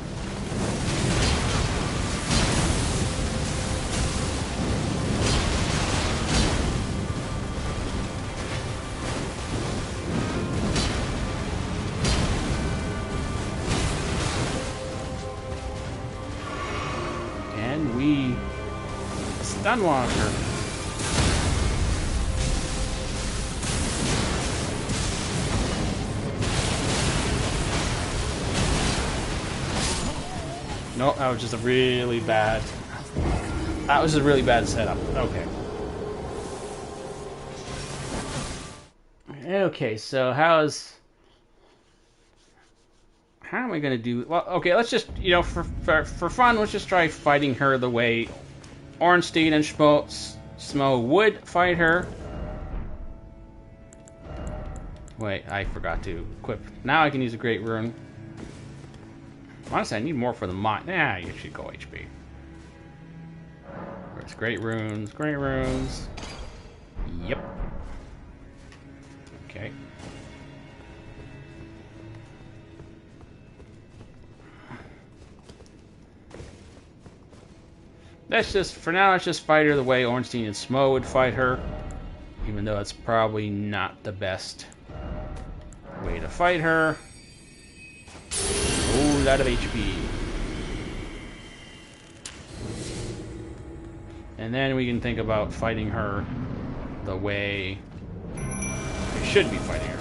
And we Stunwalker. No, that was just a really bad... That was a really bad setup. Okay. Okay, so how am I going to do... Well, okay, let's just, for fun, let's just try fighting her the way Ornstein and SMOUGH would fight her. Wait, I forgot to equip. Now I can use a Great Rune. Honestly, I need more for the mine. Nah, you should go HP. Where's Great Runes? Great Runes. Yep. Okay. Let's just, for now, let's just fight her the way Ornstein and SMOUGH would fight her. Even though it's probably not the best way to fight her. Ooh, lot of HP. And then we can think about fighting her the way we should be fighting her.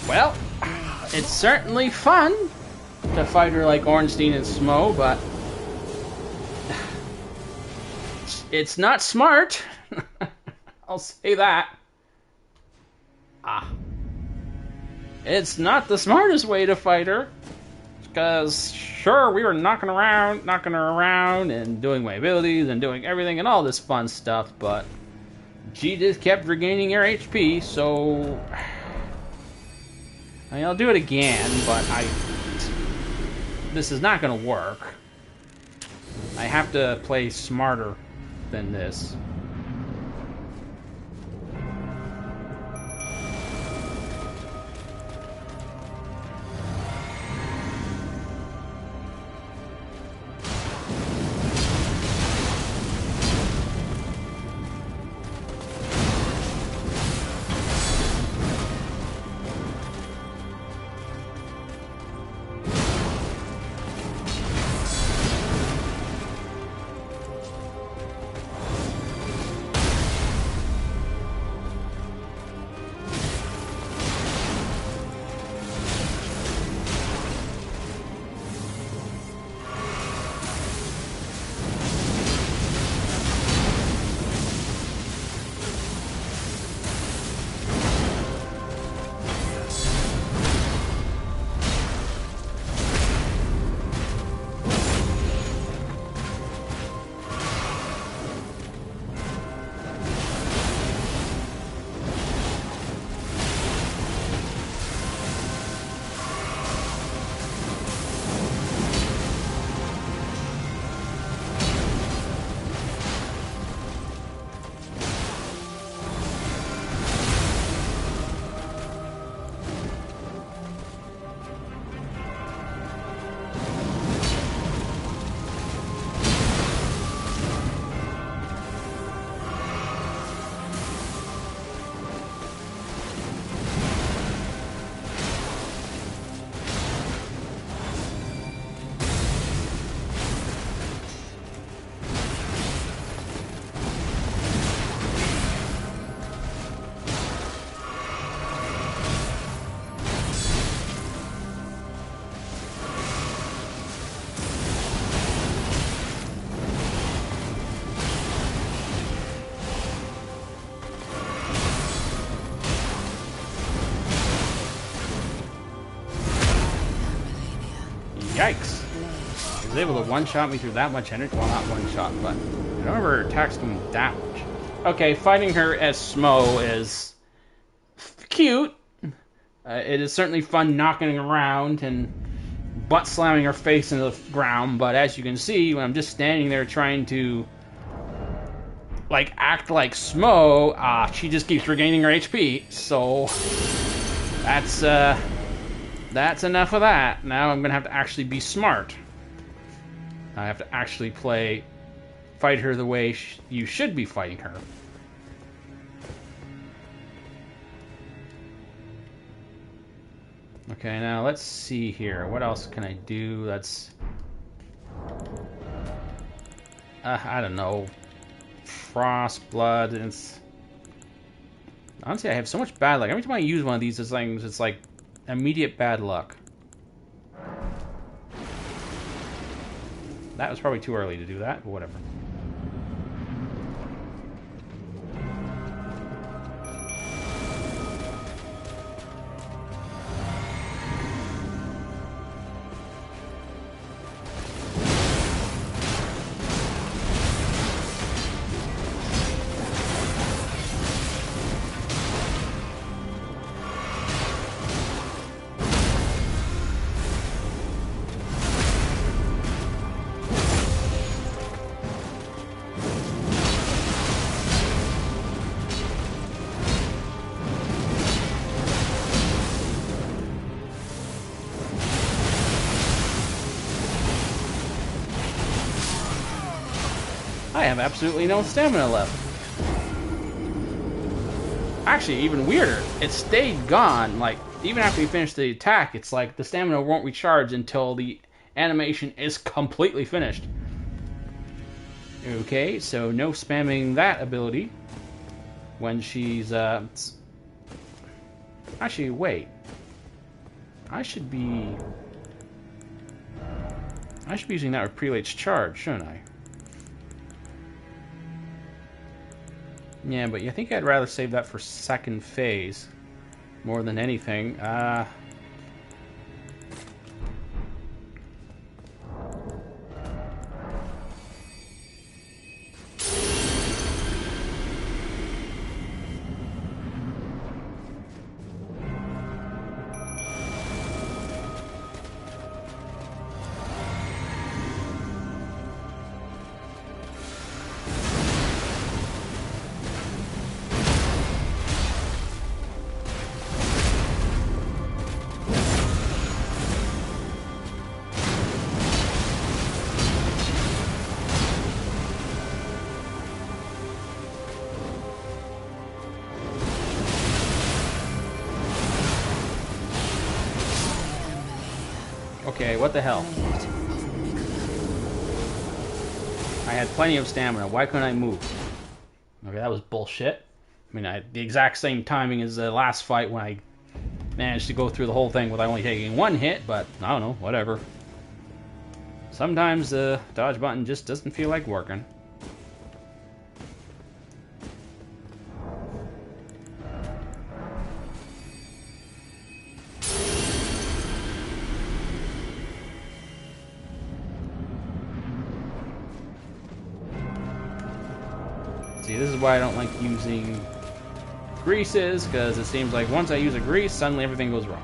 Well, it's certainly fun to fight her like Ornstein and SMOUGH, but it's not smart. I'll say that. It's not the smartest way to fight her. Because, sure, we were knocking her around, and doing my abilities, and doing everything, and all this fun stuff, but she just kept regaining her HP, so I mean, I'll do it again, but this is not going to work. I have to play smarter than this. Yikes. He was able to one-shot me through that much energy. Well, not one-shot, but I don't remember her attacks doing that much. Okay, fighting her as SMOUGH is cute. It is certainly fun knocking around and butt slamming her face into the ground, but as you can see, when I'm just standing there trying to like act like SMOUGH, she just keeps regaining her HP. So that's enough of that. Now I'm gonna have to actually be smart. I have to actually fight her the way you should be fighting her. Okay, now let's see here. What else can I do? That's... I don't know. Frost, blood, it's... Honestly, I have so much bad luck. Every time I use one of these things, it's like immediate bad luck. That was probably too early to do that, but whatever. I have absolutely no stamina left. Actually, even weirder, it stayed gone. Like, even after you finish the attack, it's like the stamina won't recharge until the animation is completely finished. Okay, so no spamming that ability when she's, Actually, wait. I should be using that with Prelate's charge, shouldn't I? Yeah, but I think I'd rather save that for second phase more than anything. Okay, what the hell? I had plenty of stamina. Why couldn't I move? Okay, that was bullshit. I mean, the exact same timing as the last fight when I managed to go through the whole thing without only taking one hit, but I don't know, whatever. Sometimes the dodge button just doesn't feel like working. See, this is why I don't like using greases, because it seems like once I use a grease, suddenly everything goes wrong.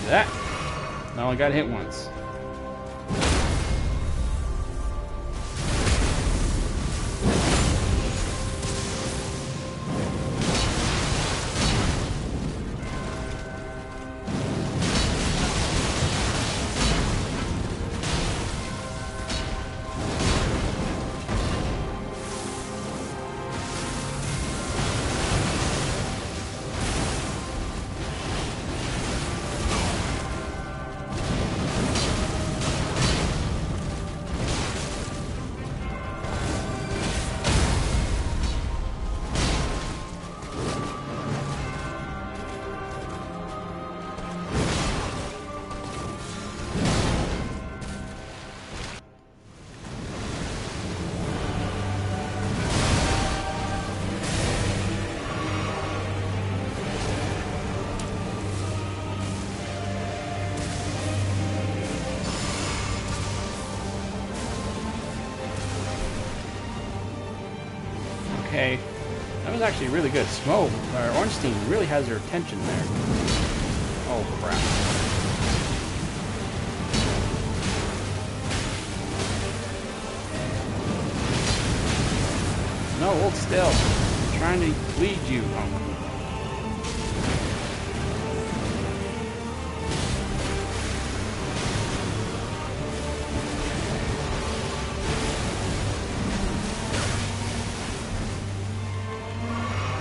That. I only got hit once. Okay. That was actually really good. SMOUGH, or ORNSTEIN, really has her attention there. Oh, crap. No, hold still. I'm trying to lead you. Oh.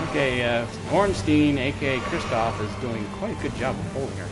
Okay, ORNSTEIN, aka Kristoff, is doing quite a good job of holding her.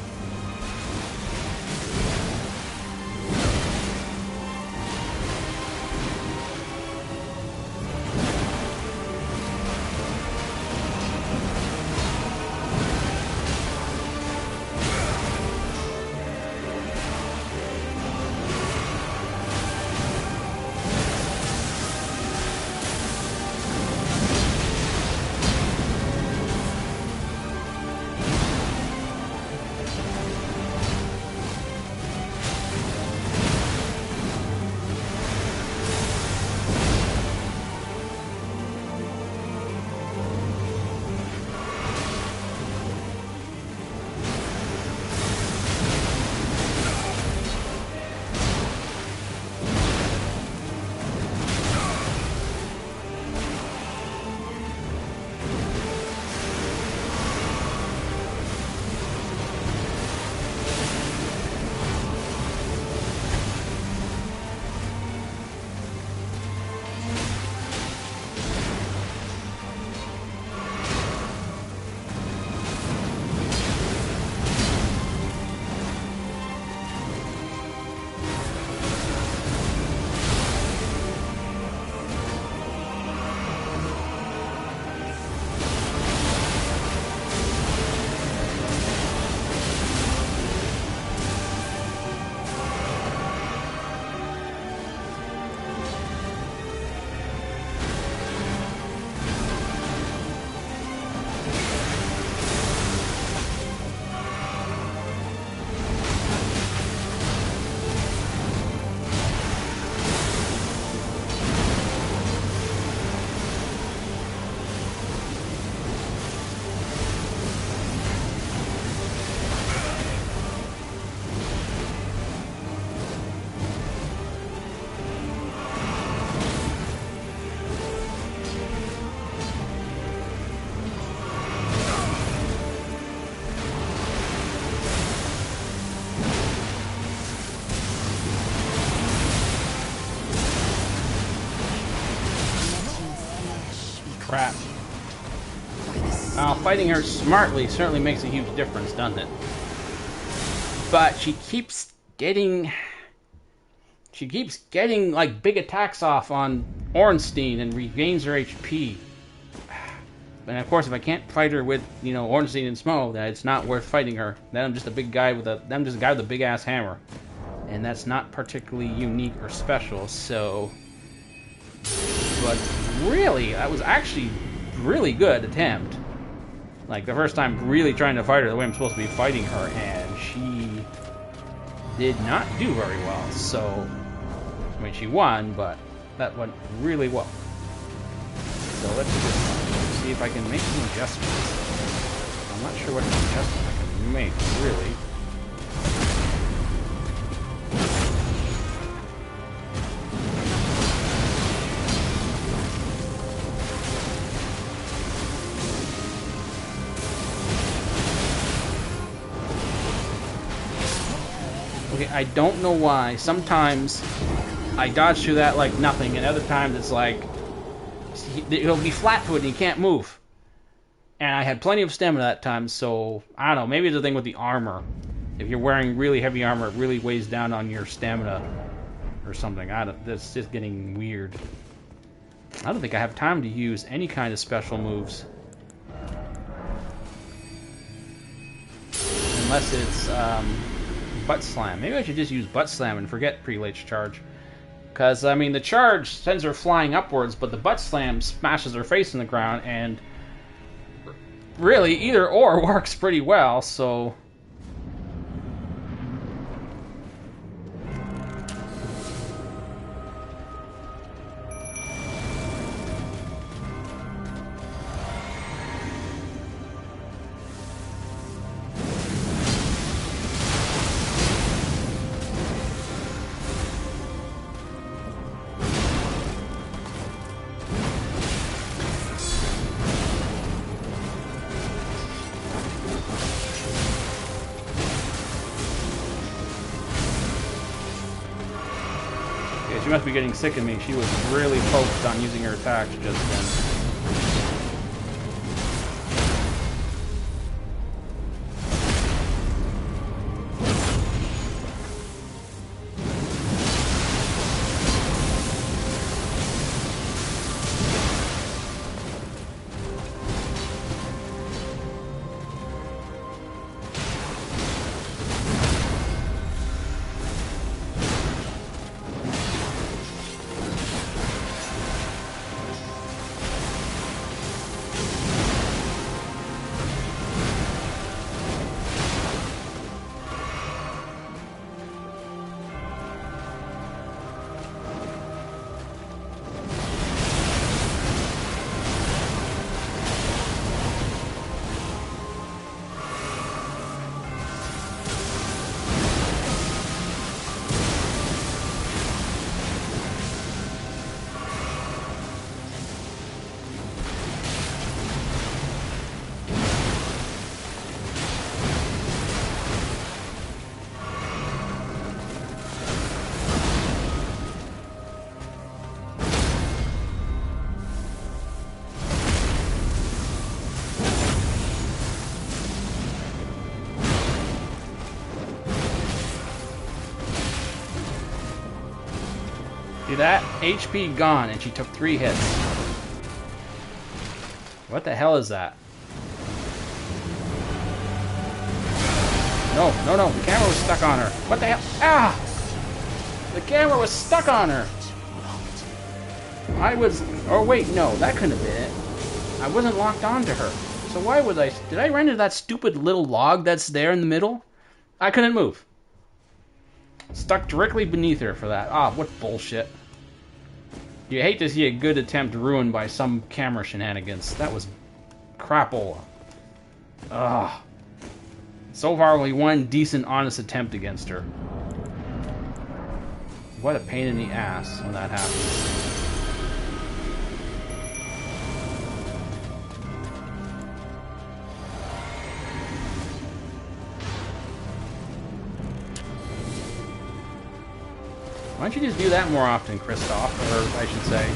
Crap. Fighting her smartly certainly makes a huge difference, doesn't it? But she keeps getting like big attacks off on ORNSTEIN and regains her HP. And of course, if I can't fight her with, you know, ORNSTEIN and SMOUGH, then it's not worth fighting her. Then I'm just a big guy with a big ass hammer, and that's not particularly unique or special. So, but really, that was actually really good attempt. Like the first time, really trying to fight her the way I'm supposed to be fighting her, and she did not do very well. So, I mean, she won, but that went really well. So let's just see if I can make some adjustments. I'm not sure what adjustments I can make, really. Okay, I don't know why. Sometimes I dodge through that like nothing, and other times it's like he'll be flat-footed and he can't move. And I had plenty of stamina that time, so I don't know. Maybe it's the thing with the armor. If you're wearing really heavy armor, it really weighs down on your stamina or something. That's just getting weird. I don't think I have time to use any kind of special moves. Unless it's butt slam. Maybe I should just use butt slam and forget Prelate's charge. Because, I mean, the charge sends her flying upwards, but the butt slam smashes her face in the ground, and really, either or works pretty well, so... She must be getting sick of me. She was really focused on using her attacks just then. See that? HP gone, and she took 3 hits. What the hell is that? No, no, no. The camera was stuck on her. What the hell? Ah! The camera was stuck on her. I was... Oh, wait, no. That couldn't have been it. I wasn't locked onto her. So why was I... Did I run into that stupid little log that's there in the middle? I couldn't move. Stuck directly beneath her for that. Ah, what bullshit. You hate to see a good attempt ruined by some camera shenanigans. That was crapola. Ugh. So far, only one decent, honest attempt against her. What a pain in the ass when that happens. Why don't you just do that more often, Kristoff, or I should say,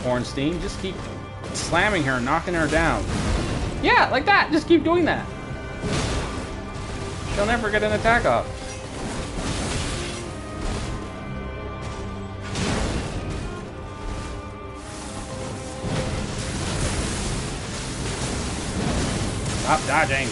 Ornstein? Just keep slamming her, knocking her down. Yeah, like that. Just keep doing that. She'll never get an attack off. Stop dodging.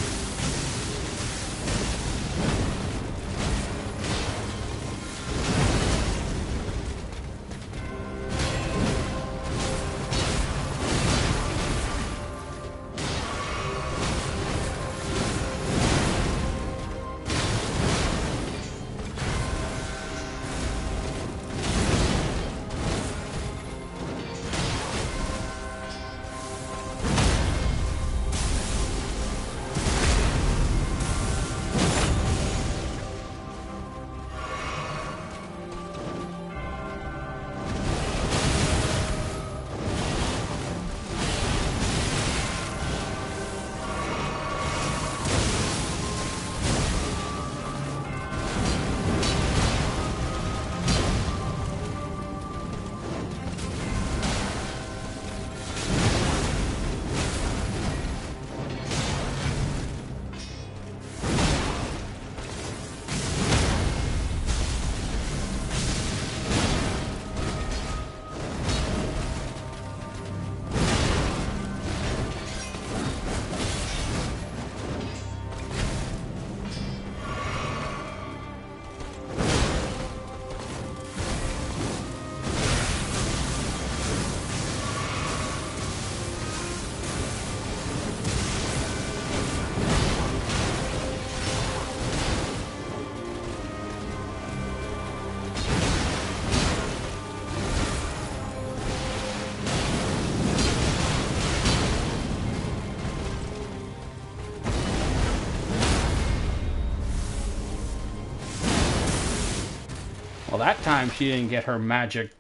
Well, that time she didn't get her magic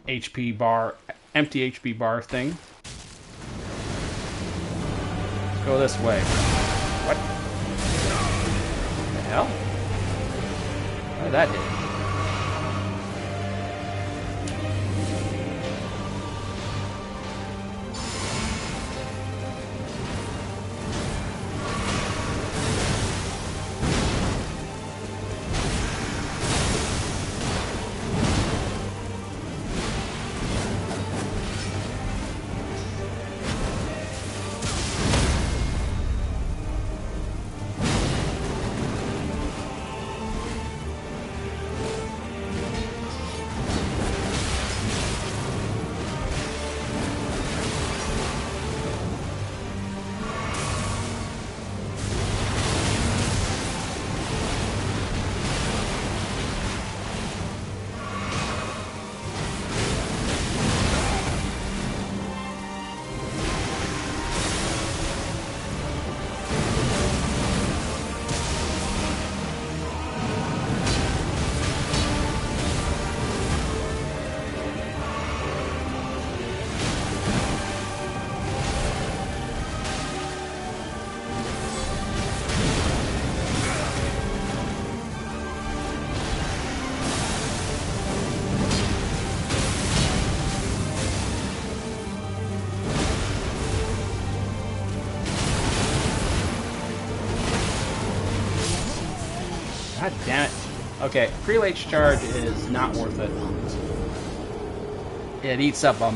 HP bar, empty HP bar thing. Let's go this way. What? The hell? How did that hit? God damn it. Okay, Prelate's charge is not worth it. It eats up a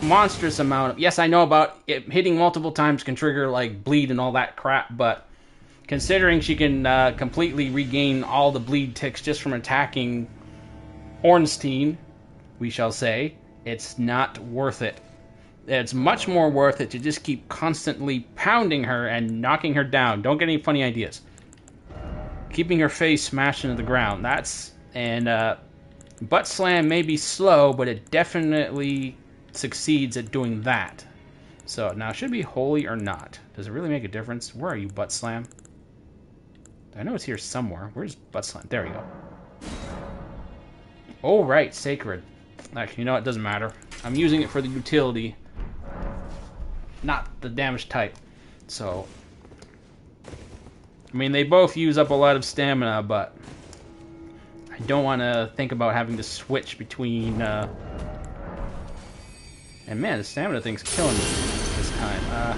monstrous amount of... Yes, I know about it hitting multiple times can trigger, like, bleed and all that crap, but considering she can completely regain all the bleed ticks just from attacking Ornstein, we shall say, it's not worth it. It's much more worth it to just keep constantly pounding her and knocking her down. Don't get any funny ideas. Keeping her face smashed into the ground. That's... And, Butt Slam may be slow, but it definitely succeeds at doing that. So, now, should it be holy or not? Does it really make a difference? Where are you, Butt Slam? I know it's here somewhere. Where's Butt Slam? There we go. Oh, right, Sacred. Actually, you know, it doesn't matter. I'm using it for the utility, not the damage type. So, I mean, they both use up a lot of stamina, but I don't want to think about having to switch between... And man, the stamina thing's killing me this time.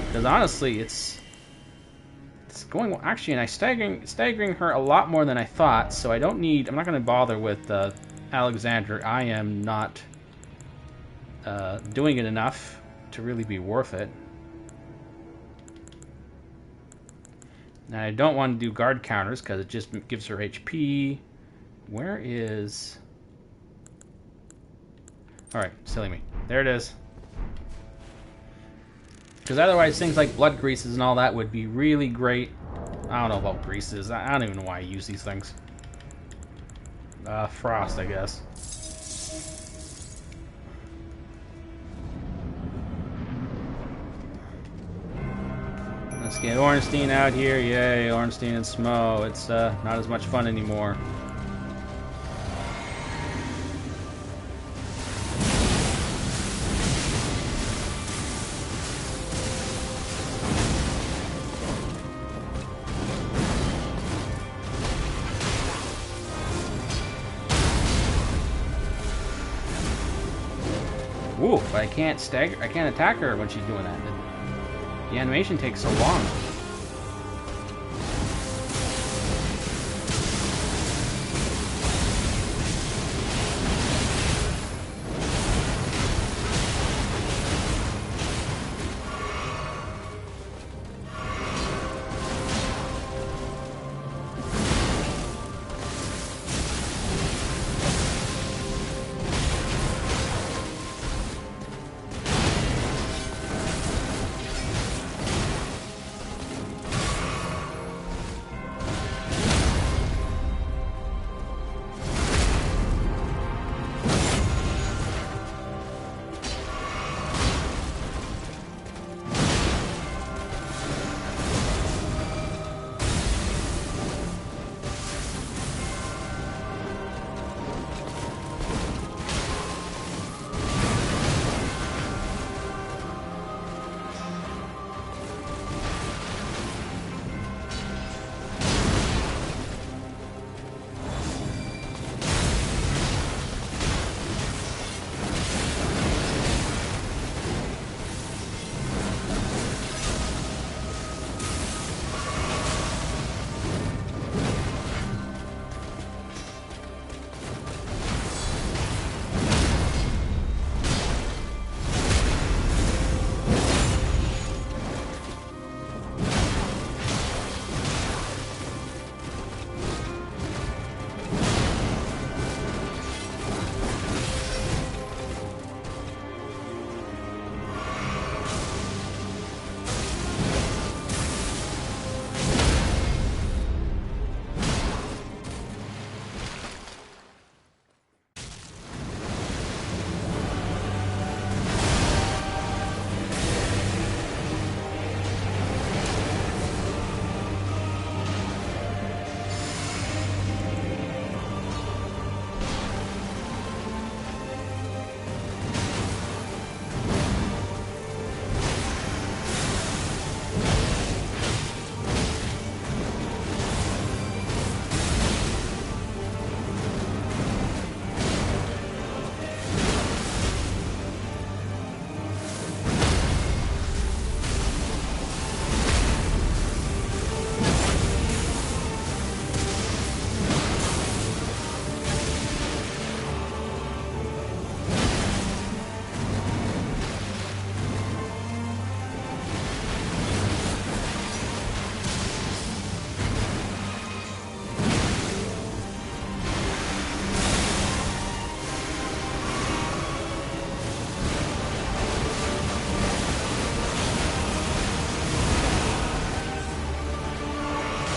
Because honestly, it's going... Actually, and I'm staggering her a lot more than I thought, so I'm not going to bother with Alexander. I am not doing it enough to really be worth it. And I don't want to do guard counters because it just gives her HP. Where is... Alright, silly me. There it is. Because otherwise things like blood greases and all that would be really great. I don't know about greases. I don't even know why I use these things. Frost, I guess. Let's get Ornstein out here. Yay, Ornstein and SMOUGH. It's not as much fun anymore. Ooh, but I can't attack her when she's doing that. The animation takes so long.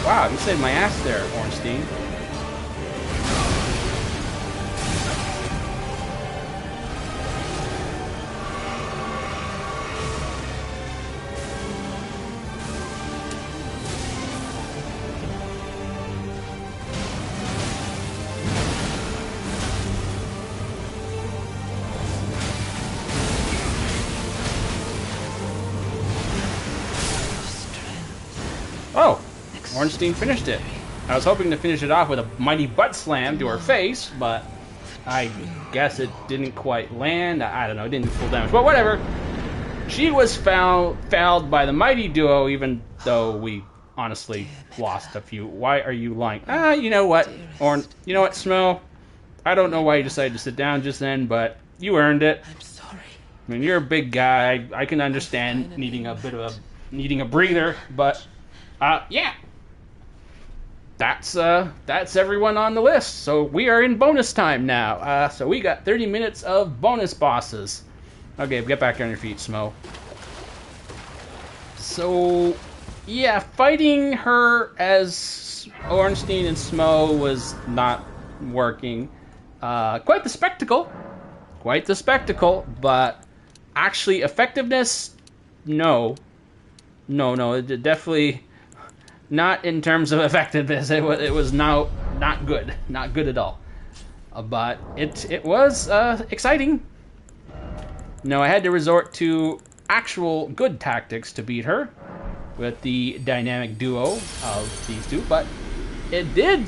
Wow, you saved my ass there, Ornstein. Oh, Ornstein finished it. I was hoping to finish it off with a mighty butt slam to her face, but I guess it didn't quite land. I don't know, it didn't do full damage, but whatever. She was fouled by the mighty duo, even though we honestly lost a few. Why are you lying? You know what, you know what, SMOUGH? I don't know why you decided to sit down just then, but you earned it. I'm sorry. I mean, you're a big guy. I can understand needing a bit of a breather, but yeah. That's everyone on the list. So we are in bonus time now. So we got 30 minutes of bonus bosses. Okay, get back on your feet, SMOUGH. So yeah, fighting her as Ornstein and SMOUGH was not working. Quite the spectacle. Quite the spectacle, but actually effectiveness, no. No, it definitely not in terms of effectiveness. It was not good, not good at all. But it was exciting. No, I had to resort to actual good tactics to beat her with the dynamic duo of these two, but it did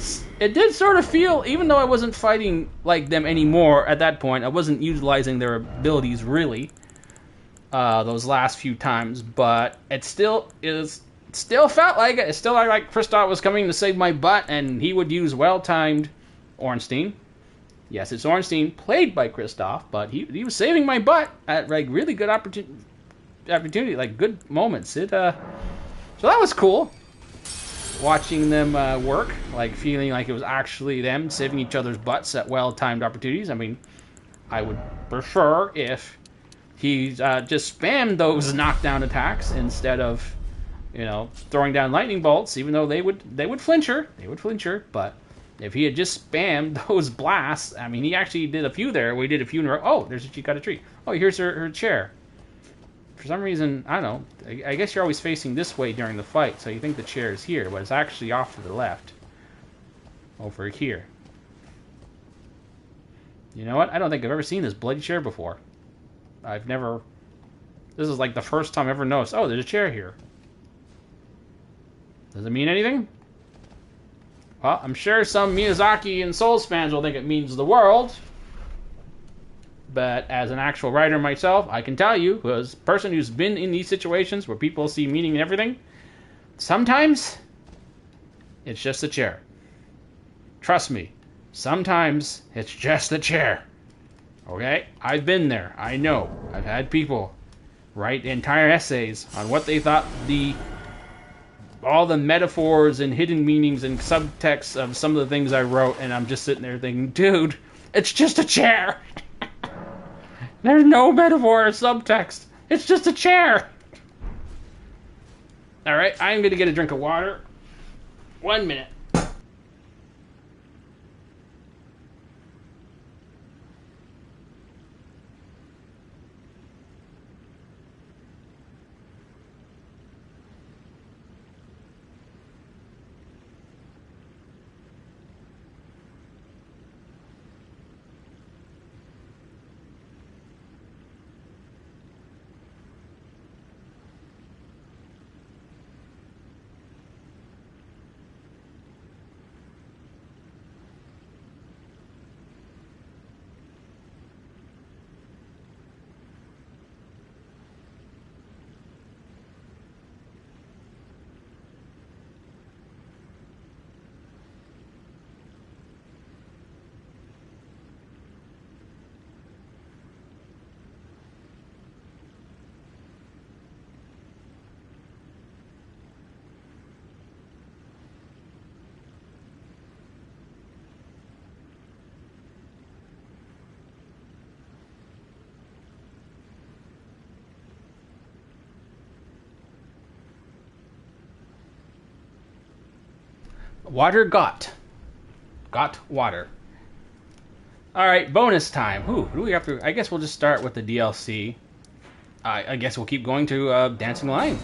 sort of feel, even though I wasn't fighting like them anymore at that point, I wasn't utilizing their abilities really those last few times, but it still felt like it. It still like Kristoff was coming to save my butt, and he would use well-timed Ornstein. Yes, it's Ornstein, played by Kristoff, but he was saving my butt at like really good opportunity, like good moments. So that was cool. Watching them work, like feeling like it was actually them saving each other's butts at well-timed opportunities. I mean, I would prefer if he just spammed those knockdown attacks instead of, throwing down lightning bolts, even though they would flinch her. But if he had just spammed those blasts, I mean, he actually did a few there. We did a few in a row. Oh, she got a tree. Oh, here's her chair. For some reason, I don't know. I guess you're always facing this way during the fight, so you think the chair is here, but it's actually off to the left. Over here. You know what? I don't think I've ever seen this bloody chair before. This is like the first time I've ever noticed. Oh, there's a chair here. Does it mean anything? Well, I'm sure some Miyazaki and Souls fans will think it means the world. But as an actual writer myself, I can tell you, as a person who's been in these situations where people see meaning in everything, sometimes it's just a chair. Trust me, sometimes it's just a chair. Okay? I've been there. I know. I've had people write entire essays on what they thought all the metaphors and hidden meanings and subtext of some of the things I wrote, and I'm just sitting there thinking, dude, it's just a chair. There's no metaphor or subtext. It's just a chair. Alright, I'm going to get a drink of water. 1 minute. Water got. Got water. Alright, bonus time. Who do we have to... I guess we'll just start with the DLC. I guess we'll keep going to Dancing Lion.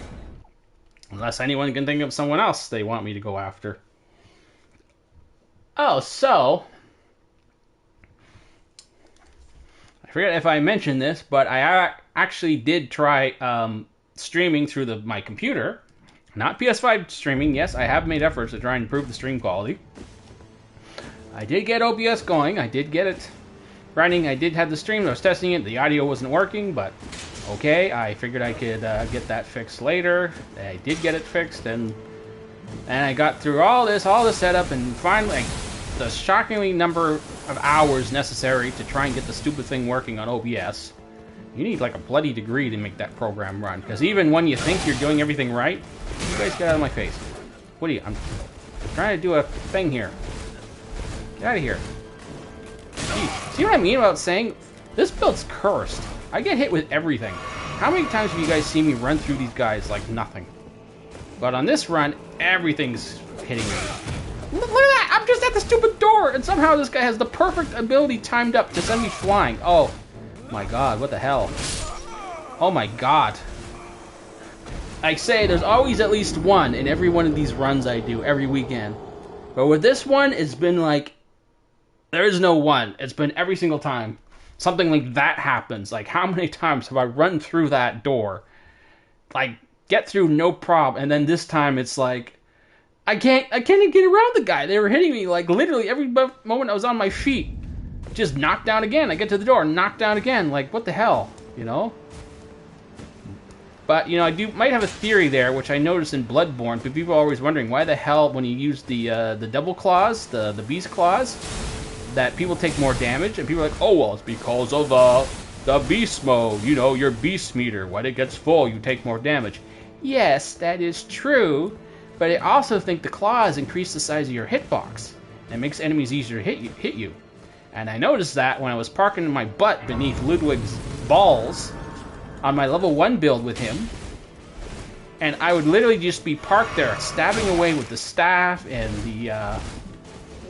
Unless anyone can think of someone else they want me to go after. Oh, so... I forget if I mentioned this, but I actually did try streaming through my computer. Not PS5 streaming. Yes, I have made efforts to try and improve the stream quality. I did get OBS going. I did get it running. I did have the stream. I was testing it. The audio wasn't working, but okay. I figured I could get that fixed later. I did get it fixed, and I got through all this setup, and finally, like, the shockingly number of hours necessary to try and get the stupid thing working on OBS. You need like a bloody degree to make that program run, because even when you think you're doing everything right, you guys get out of my face. What are you? I'm trying to do a thing here. Get out of here. Jeez. See what I mean about saying this build's cursed? I get hit with everything. How many times have you guys seen me run through these guys like nothing? But on this run, everything's hitting me. Look at that! I'm just at the stupid door, and somehow this guy has the perfect ability timed up to send me flying. Oh my god, what the hell? Oh my god. I say there's always at least one in every one of these runs I do every weekend. But with this one, it's been like, there is no one. It's been every single time something like that happens. Like, how many times have I run through that door? Like, get through no problem, and then this time it's like, I can't even get around the guy. They were hitting me like literally every moment I was on my feet. Just knocked down again. I get to the door, knocked down again. Like, what the hell, you know? But, you know, might have a theory there, which I noticed in Bloodborne, but people are always wondering why the hell, when you use the double claws, the beast claws, that people take more damage, and people are like, oh, well, it's because of the beast mode. You know, your beast meter. When it gets full, you take more damage. Yes, that is true, but I also think the claws increase the size of your hitbox, and it makes enemies easier to hit you. And I noticed that when I was parking my butt beneath Ludwig's balls on my level 1 build with him, and I would literally just be parked there, stabbing away with the staff and the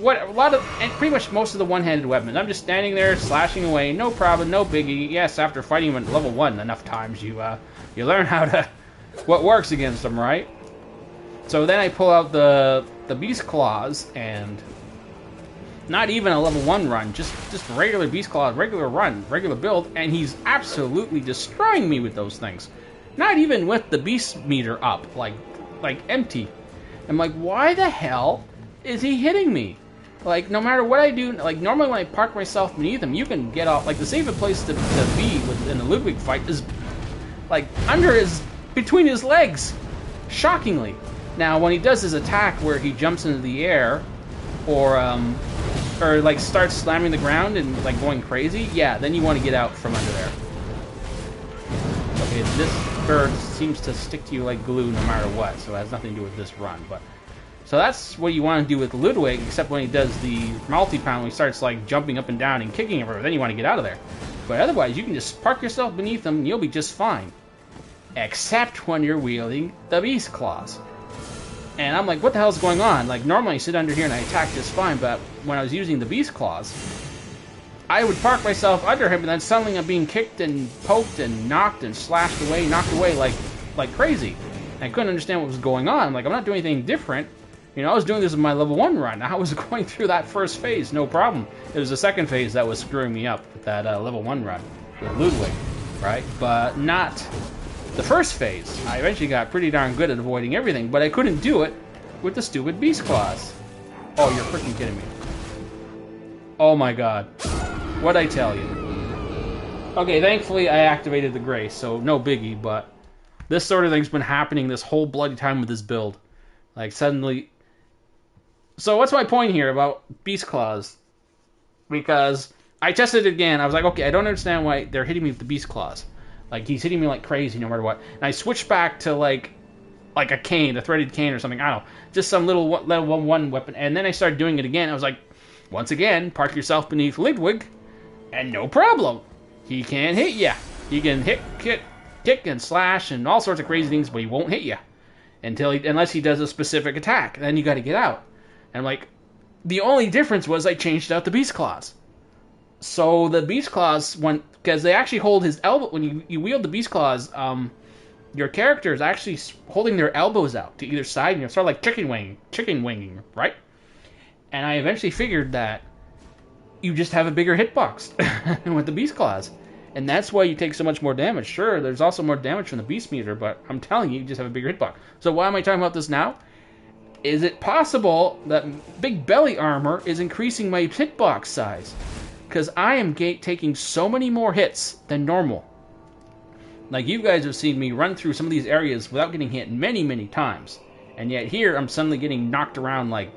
and pretty much most of the one-handed weapons. I'm just standing there, slashing away, no problem, no biggie. Yes, after fighting him at level 1 enough times, you learn what works against them, right? So then I pull out the beast claws, and not even a level 1 run, just regular beast claws, regular run, regular build, and he's absolutely destroying me with those things. Not even with the beast meter up, like empty. I'm like, why the hell is he hitting me? Like, no matter what I do, like, normally when I park myself beneath him, you can get off, like, the safest place to be in the Ludwig fight is, like, between his legs, shockingly. Now, when he does his attack where he jumps into the air, or like starts slamming the ground and like going crazy, yeah, then you want to get out from under there. Okay, this bird seems to stick to you like glue no matter what, so it has nothing to do with this run. But so that's what you want to do with Ludwig, except when he does the multi-pound, he starts like jumping up and down and kicking everywhere, then you want to get out of there. But otherwise, you can just park yourself beneath him and you'll be just fine. Except when you're wielding the beast claws. And I'm like, what the hell's going on? Like, normally I sit under here and I attack just fine, but when I was using the beast claws, I would park myself under him, and then suddenly I'm being kicked and poked and knocked and slashed away, knocked away like crazy. And I couldn't understand what was going on. I'm like, I'm not doing anything different. You know, I was doing this in my level 1 run. I was going through that first phase, no problem. It was the second phase that was screwing me up with that level 1 run with Ludwig, right? But not the first phase. I eventually got pretty darn good at avoiding everything, but I couldn't do it with the stupid beast claws. Oh, you're freaking kidding me. Oh my god. What'd I tell you? Okay, thankfully I activated the grace, so no biggie, but this sort of thing's been happening this whole bloody time with this build. Like, suddenly... So what's my point here about beast claws? Because I tested it again. I was like, okay, I don't understand why they're hitting me with the beast claws. Like, he's hitting me like crazy no matter what. And I switched back to, like a cane, a threaded cane or something. I don't know. Just some little level 1 weapon. And then I started doing it again. I was like, once again, park yourself beneath Ludwig, and no problem. He can't hit ya. He can kick and slash and all sorts of crazy things, but he won't hit ya unless he does a specific attack. Then you got to get out. And like, the only difference was I changed out the beast claws. So the beast claws went, because they actually hold his elbow when you wield the beast claws. Your character is actually holding their elbows out to either side, and you're sort of like chicken winging, right? And I eventually figured that you just have a bigger hitbox with the beast claws, and that's why you take so much more damage. Sure, there's also more damage from the beast meter, but I'm telling you, you just have a bigger hitbox. So why am I talking about this now? Is it possible that big belly armor is increasing my hitbox size? Because I am taking so many more hits than normal. Like, you guys have seen me run through some of these areas without getting hit many, many times. And yet here, I'm suddenly getting knocked around like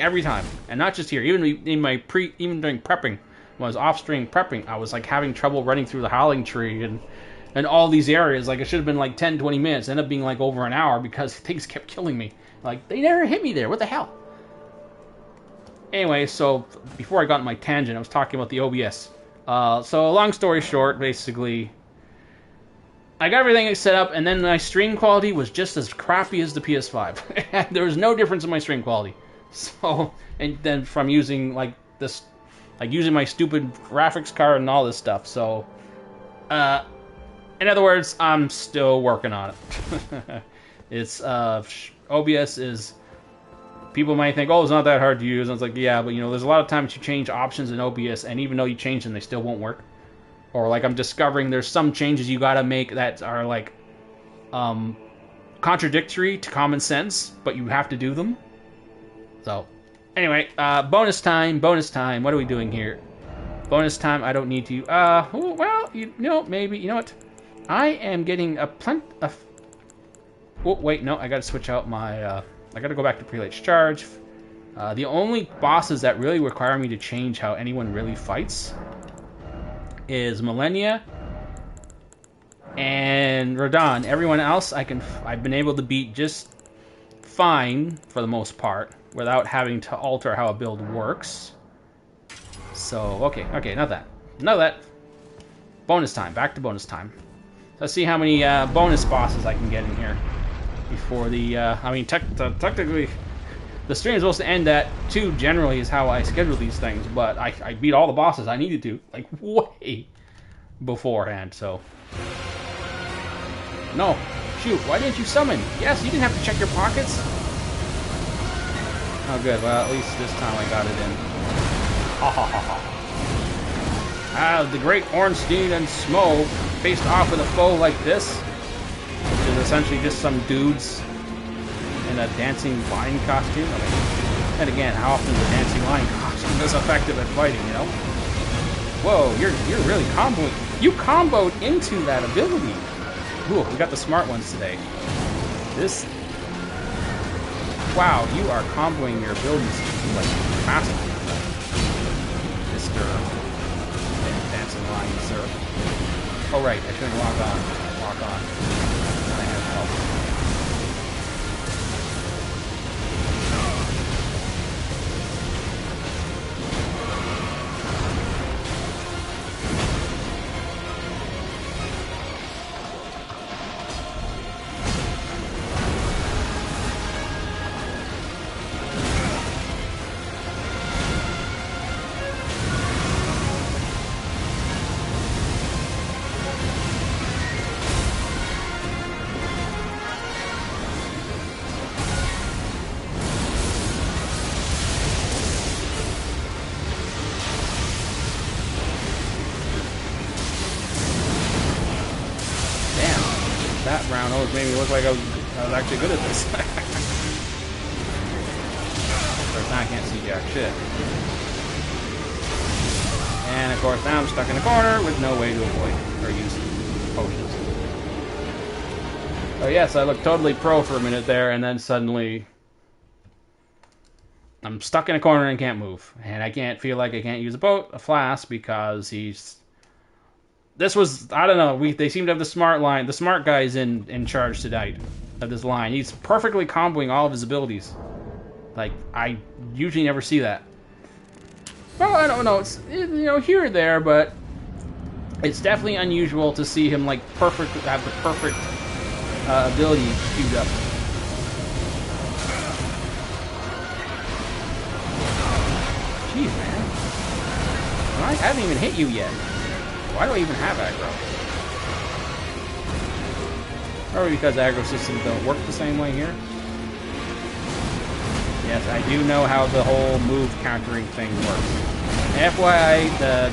every time. And not just here, even even during prepping, when I was off-stream prepping, I was like having trouble running through the Howling Tree and all these areas. Like, it should have been like 10, 20 minutes. It ended up being like over an hour because things kept killing me. Like, they never hit me there. What the hell? Anyway, so before I got on my tangent, I was talking about the OBS. So long story short, basically, I got everything set up, and then my stream quality was just as crappy as the PS5. There was no difference in my stream quality. So, and then from using like this, like using my stupid graphics card and all this stuff. So, in other words, I'm still working on it. It's OBS is. People might think, oh, it's not that hard to use. And it's like, yeah, but you know, there's a lot of times you change options in OBS, and even though you change them, they still won't work. Or like I'm discovering there's some changes you gotta make that are like contradictory to common sense, but you have to do them. So, anyway, bonus time. What are we doing here? Bonus time. I don't need to. Well, you know, maybe. You know what? I am getting a Oh, wait, no. I gotta switch out my. I gotta go back to Prelate's Charge. The only bosses that really require me to change how anyone really fights is Millennia and Radon. Everyone else I've been able to beat just fine for the most part without having to alter how a build works. So okay, not that. Bonus time. Back to bonus time. Let's see how many bonus bosses I can get in here before the. I mean, technically, the stream is supposed to end at 2. Generally, is how I schedule these things, but I beat all the bosses I needed to, like way beforehand. So no, shoot! Why didn't you summon? Yes, you didn't have to check your pockets. Oh, good. Well, at least this time I got it in. Ha ha ha ha. The great ORNSTEIN and SMOUGH faced off with a foe like this, which is essentially just some dudes in a dancing lion costume. I mean, and again, how often is a dancing lion costume this effective at fighting, you know? Whoa, you're really comboing. You comboed into that ability. Ooh, we got the smart ones today. Wow, you are comboing your abilities like massively. Mr. Dancing Lion, sir. Oh right, I shouldn't lock on. I have help. That round always made me look like I was actually good at this. Of course, now I can't see jack shit. And of course, now I'm stuck in a corner with no way to avoid or use potions. Oh yes, I looked totally pro for a minute there, and then suddenly I'm stuck in a corner and can't move. And I can't feel like I can't use a flask because he's... This was, I don't know, they seem to have the smart guy's in charge tonight of this line. He's perfectly comboing all of his abilities. Like, I usually never see that. Well, I don't know, it's, you know, here or there, but it's definitely unusual to see him, like, have the perfect ability queued up. like, I haven't even hit you yet. Why do I even have aggro? Probably because aggro systems don't work the same way here. Yes, I do know how the whole move countering thing works. FYI, the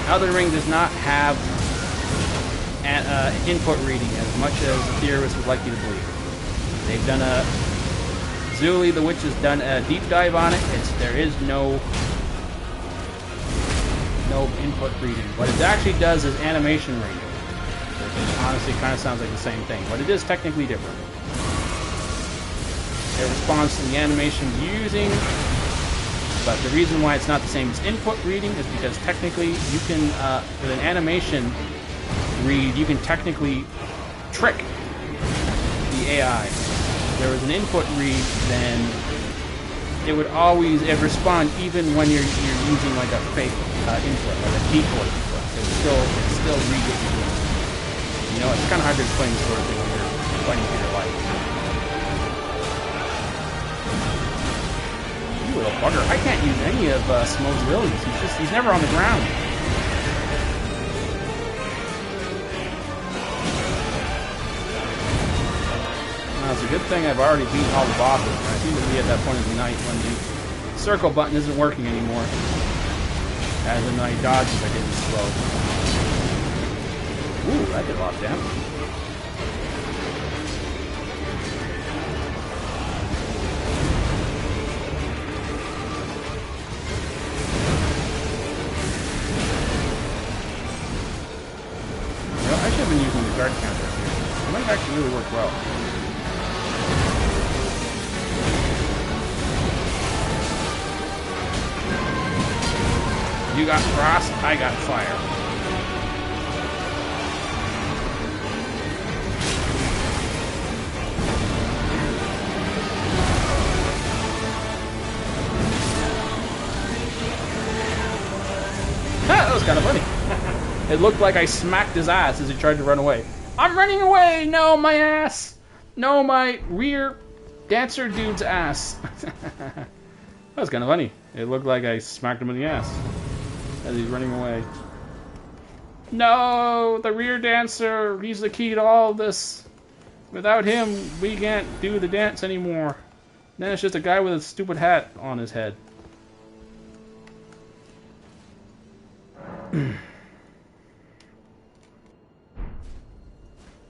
Elden Ring does not have an input reading as much as the theorists would like you to believe. They've done a... Zuli the Witch has done a deep dive on it. There is no input reading. What it actually does is animation reading. Which honestly kind of sounds like the same thing, but it is technically different. It responds to the animation using, but the reason why it's not the same as input reading is because technically you can, with an animation read, you can technically trick the AI. If there was an input read, then it would always respond even when you're using like a fake input, like a decoy input. It would still read what you're doing. You know, it's kind of hard to explain this sort of thing when you're fighting for your life. You little bugger! I can't use any of Smough's abilities. He's never on the ground. It's a good thing I've already beat all the bosses. I seem to be at that point of the night when the circle button isn't working anymore. As in my dodges are getting slow. Ooh, that did a lot of damage. Well, I should have been using the guard counter here. It might actually really work well. You got frost, I got fire. That was kind of funny. It looked like I smacked his ass as he tried to run away. I'm running away! No, my ass! No, my rear dancer dude's ass. That was kind of funny. It looked like I smacked him in the ass as he's running away. No, the rear dancer, he's the key to all of this. Without him, we can't do the dance anymore. Then it's just a guy with a stupid hat on his head.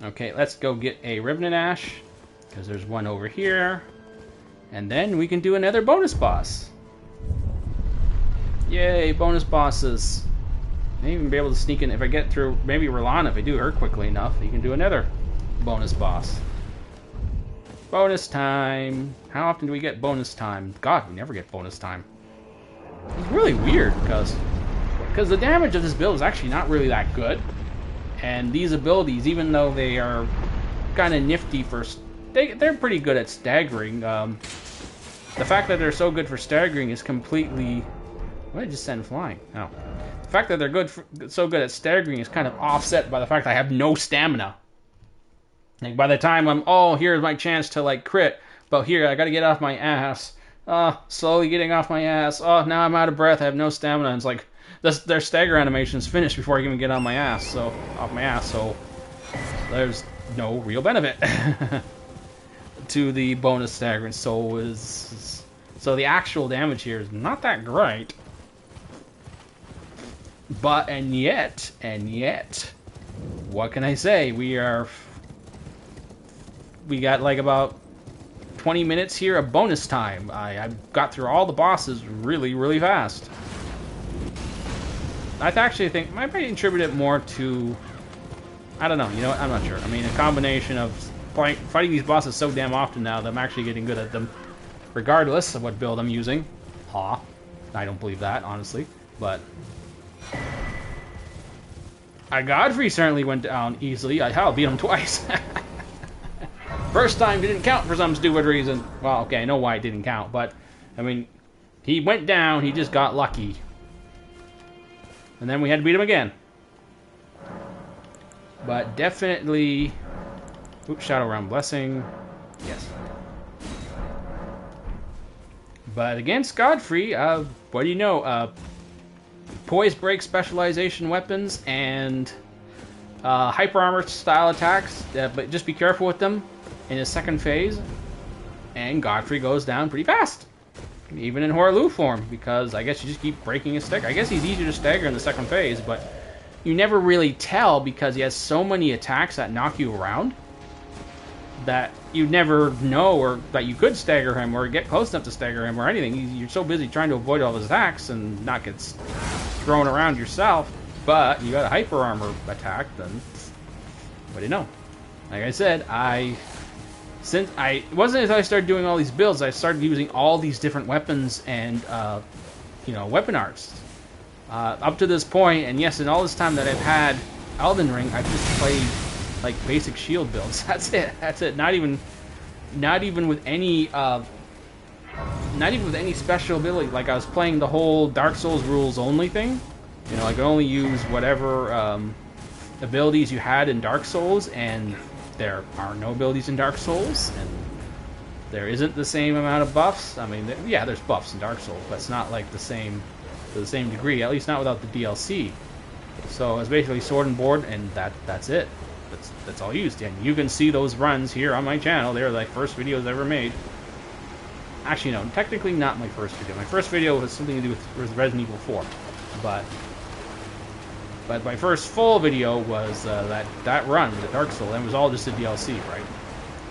Okay, let's go get a Revenant Ash, because there's one over here. And then we can do another bonus boss. Yay, bonus bosses. May even be able to sneak in if I get through, maybe Rolana, if I do her quickly enough, you can do another bonus boss. Bonus time. How often do we get bonus time? God, we never get bonus time. It's really weird, because the damage of this build is actually not really that good. And these abilities, even though they are kind of nifty for... They're pretty good at staggering. The fact that they're so good for staggering is completely... What did I just send flying? Oh. The fact that they're so good at staggering is kind of offset by the fact that I have no stamina. Like, by the time I'm... Oh, here's my chance to, like, crit. But here, I gotta get off my ass. Slowly getting off my ass. Oh, now I'm out of breath. I have no stamina. And it's like... Their stagger animation's finished before I can even get on my ass, so there's no real benefit to the bonus staggering. So the actual damage here is not that great. But and yet, what can I say? We got like about 20 minutes here of bonus time. I got through all the bosses really, really fast. I actually think I might attribute it more to, I don't know, you know what, I'm not sure. I mean, a combination of fighting these bosses so damn often now that I'm actually getting good at them, regardless of what build I'm using. Ha. I don't believe that, honestly, but... Godfrey certainly went down easily. I beat him twice. First time didn't count for some stupid reason. Well, okay, I know why it didn't count, but, I mean, he went down, he just got lucky. And then we had to beat him again. But definitely... Oops, Shadow Realm Blessing. Yes. But against Godfrey, what do you know? Poise break specialization weapons and hyper armor style attacks, but just be careful with them in his second phase. And Godfrey goes down pretty fast, even in Horaloo form, because I guess you just keep breaking his stagger. I guess he's easier to stagger in the second phase, but you never really tell because he has so many attacks that knock you around that you never know, or that you could stagger him or get close enough to stagger him or anything. You're so busy trying to avoid all his attacks and not get thrown around yourself. But you got a hyper armor attack, then what do you know? Like I said, it wasn't until I started doing all these builds, I started using all these different weapons and weapon arts up to this point. And yes, in all this time that I've had Elden Ring, I've just played like basic shield builds. That's it. Not even with any special ability. Like I was playing the whole Dark Souls rules only thing. You know, I could only use whatever abilities you had in Dark Souls, and there are no abilities in Dark Souls, and there isn't the same amount of buffs. I mean, yeah, there's buffs in Dark Souls, but it's not like to the same degree. At least not without the DLC. So it's basically sword and board, and that's it. That's all used, and you can see those runs here on my channel. They're like first videos ever made. Actually, no, technically not my first video. My first video was something to do with Resident Evil 4, but my first full video was that run, the Dark Souls, and it was all just the DLC, right?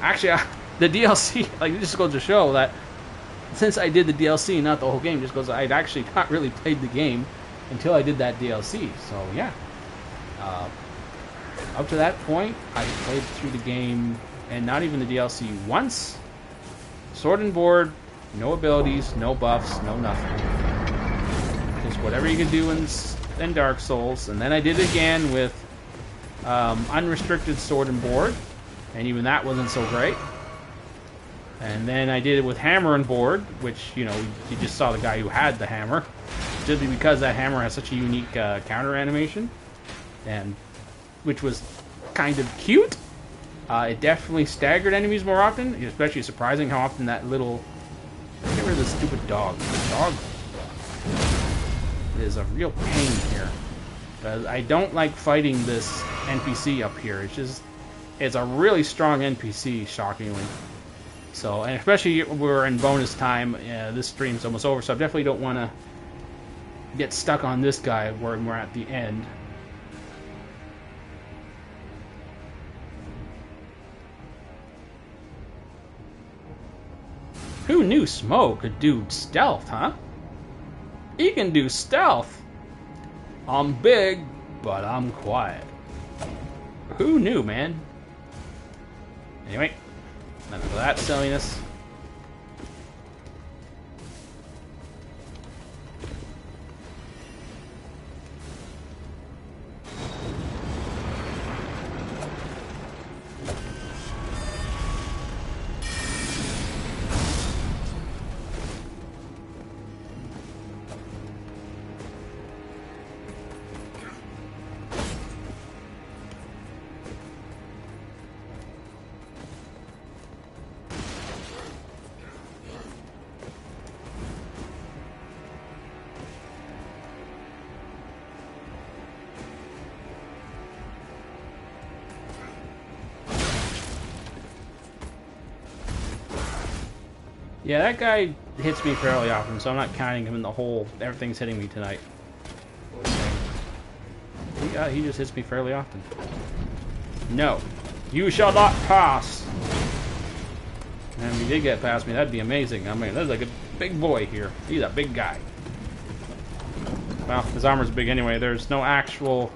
Actually, the DLC, like, it just goes to show that since I did the DLC, not the whole game, just goes, I'd actually not really played the game until I did that DLC. So yeah. Up to that point, I played through the game, and not even the DLC once. Sword and board, no abilities, no buffs, no nothing. Just whatever you can do in Dark Souls. And then I did it again with unrestricted sword and board, and even that wasn't so great. And then I did it with hammer and board, which, you know, you just saw the guy who had the hammer. Just because that hammer has such a unique counter animation, and which was kind of cute. It definitely staggered enemies more often, especially surprising how often that little... Get rid of this stupid dog. The dog is a real pain here. Because I don't like fighting this NPC up here. It's a really strong NPC, shockingly. So, and especially we're in bonus time, this stream's almost over, so I definitely don't want to get stuck on this guy where we're at the end. Who knew SMOUGH could do stealth, huh? He can do stealth. I'm big, but I'm quiet. Who knew, man? Anyway, enough of that silliness. Yeah, that guy hits me fairly often, so I'm not counting him in the whole everything's hitting me tonight. He just hits me fairly often. No. You shall not pass! And if he did get past me, that'd be amazing. I mean, there's like a big boy here. He's a big guy. Well, his armor's big anyway. There's no actual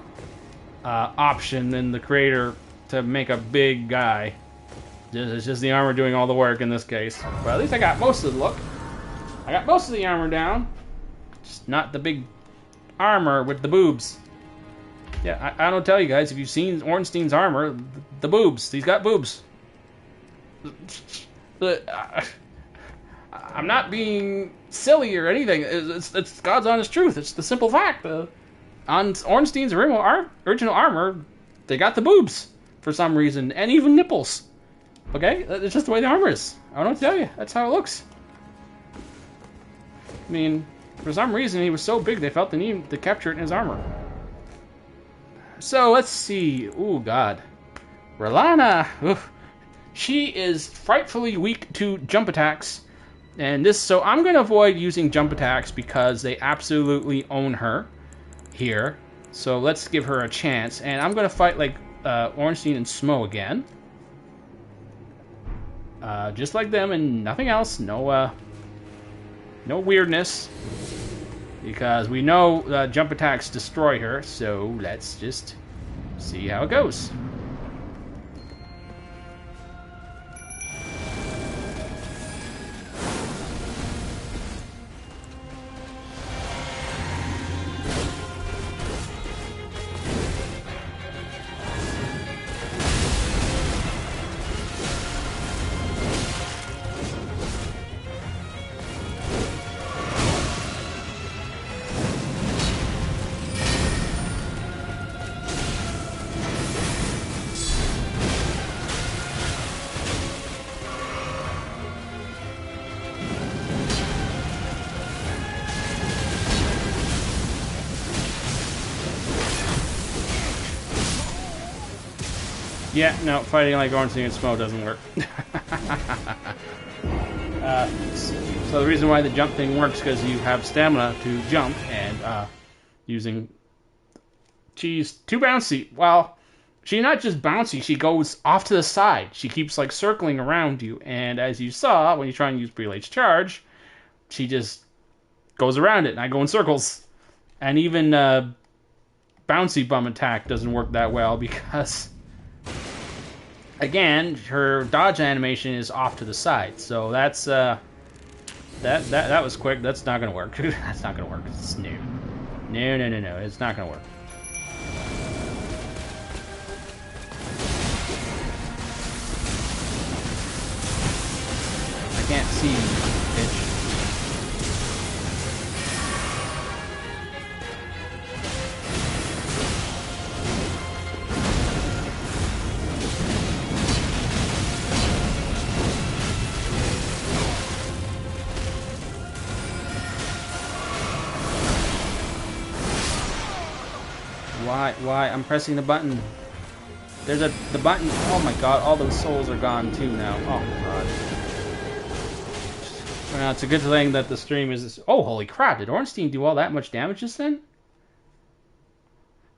option in the creator to make a big guy. It's just the armor doing all the work in this case. But at least I got most of the look. I got most of the armor down. Just not the big armor with the boobs. Yeah, I don't tell you guys, if you've seen ORNSTEIN's armor, the boobs. He's got boobs. I'm not being silly or anything. It's God's honest truth. It's the simple fact. On ORNSTEIN's original armor, they got the boobs for some reason, and even nipples. Okay? It's just the way the armor is. I don't tell you. That's how it looks. I mean, for some reason, he was so big they felt the need to capture it in his armor. So, let's see. Ooh, God. R'hllana. Oof. She is frightfully weak to jump attacks. And this, so I'm going to avoid using jump attacks because they absolutely own her here. So let's give her a chance. And I'm going to fight like Ornstein and SMOUGH again. Just like them and nothing else. No weirdness. Because we know jump attacks destroy her. So let's just see how it goes. Yeah, no, fighting like Ornstein and SMOUGH doesn't work. So the reason why the jump thing works because you have stamina to jump and using... She's too bouncy. Well, she's not just bouncy, she goes off to the side. She keeps like circling around you, and as you saw, when you try and use Prelate's Charge, she just goes around it, and I go in circles. And even bouncy bum attack doesn't work that well because... Again, her dodge animation is off to the side, so that's that was quick. That's not gonna work. That's not gonna work. It's new. No. It's not gonna work. I can't see, bitch. Why? I'm pressing the button. There's the button. Oh my god, all those souls are gone too now. Oh my god. Well, it's a good thing that the stream is... Oh, holy crap, did Ornstein do all that much damage just then?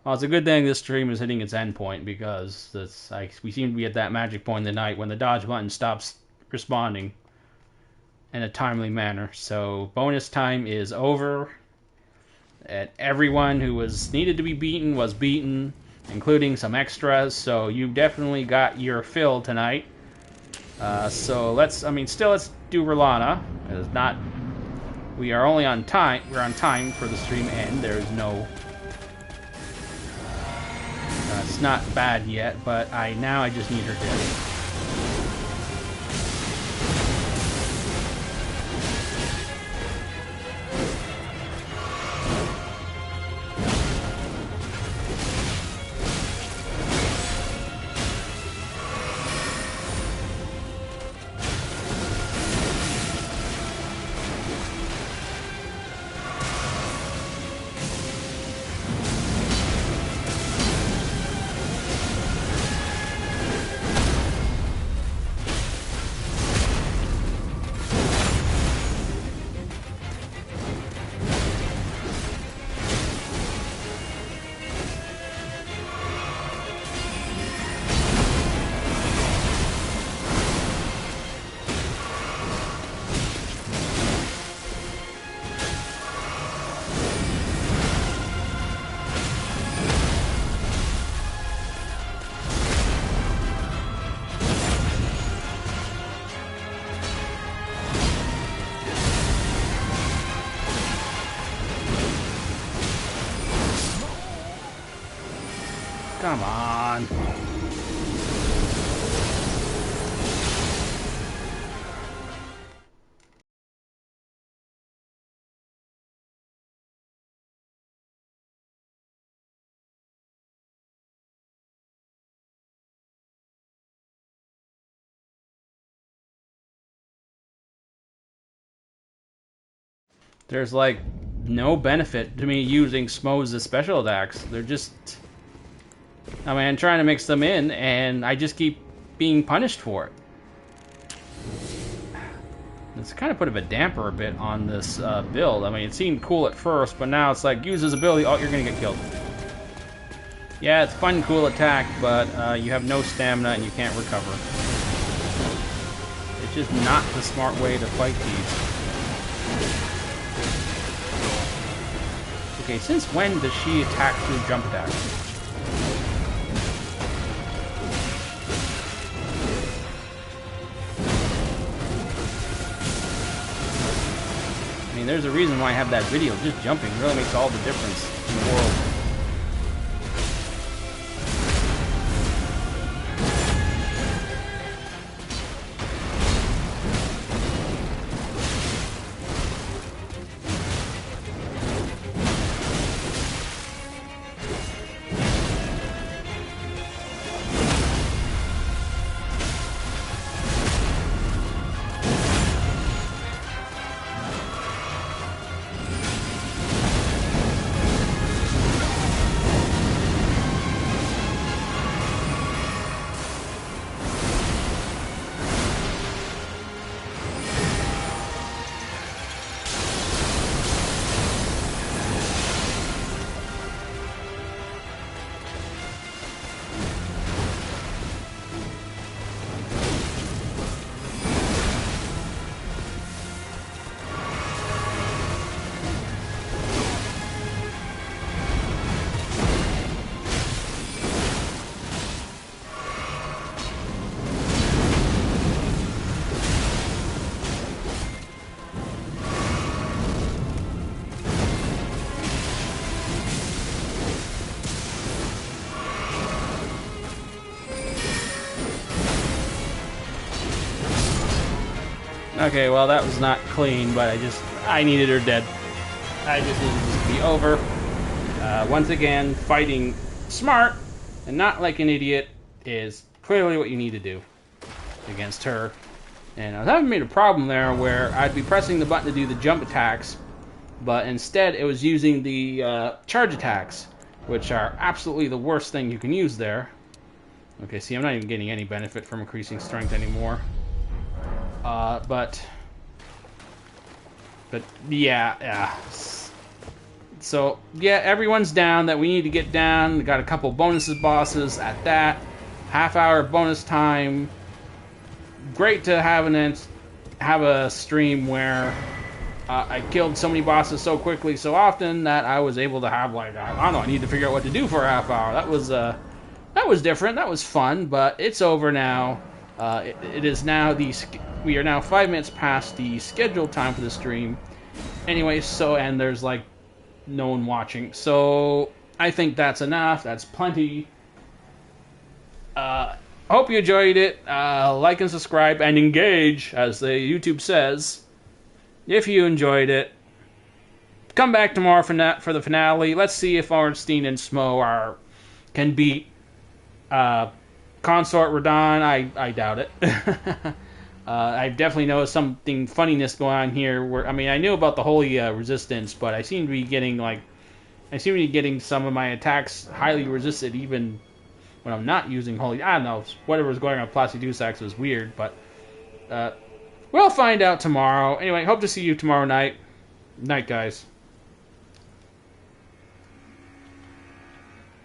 Well, it's a good thing this stream is hitting its end point because that's like we seem to be at that magic point in the night when the dodge button stops responding in a timely manner. So bonus time is over. And everyone who was needed to be beaten was beaten, including some extras. So you definitely got your fill tonight. So let's do R'hllana. It's not. We are only on time. We're on time for the stream end. There is no. It's not bad yet, but I just need her dead. Come on. there's like no benefit to me using SMOUGHs as special attacks. They're just, I mean, I'm trying to mix them in, and I just keep being punished for it. It's kind of put a damper a bit on this build. I mean, it seemed cool at first, but now it's like, use his ability, oh, you're gonna get killed. Yeah, it's a fun, cool attack, but you have no stamina and you can't recover. It's just not the smart way to fight these. Okay, since when does she attack through jump attacks? I mean, there's a reason why I have that video. Just jumping really makes all the difference in the world. Okay, well that was not clean, but I needed her dead. I just needed this to be over. Once again, fighting smart and not like an idiot is clearly what you need to do against her. And I was having made a problem there where I'd be pressing the button to do the jump attacks, but instead it was using the charge attacks, which are absolutely the worst thing you can use there. Okay, see, I'm not even getting any benefit from increasing strength anymore. But yeah. So yeah, everyone's down that we need to get down. We got a couple bonuses bosses at that. Half-hour bonus time. Great to have a stream where I killed so many bosses so quickly, so often that I was able to have like I don't know. I need to figure out what to do for a half hour. That was different. That was fun, but it's over now. It is now we are now 5 minutes past the scheduled time for the stream. Anyway, and there's like no one watching, so I think that's enough. That's plenty. Hope you enjoyed it. Like and subscribe and engage, as the YouTube says. If you enjoyed it, come back tomorrow for the finale. Let's see if ORNSTEIN and SMOUGH can beat Consort Radon. I doubt it. I definitely noticed something funniness going on here. Where I mean, I knew about the holy resistance, but I seem to be getting some of my attacks highly resisted, even when I'm not using holy. I don't know, whatever's going on with Placidusax was weird, but we'll find out tomorrow. Anyway, hope to see you tomorrow night. Night, guys.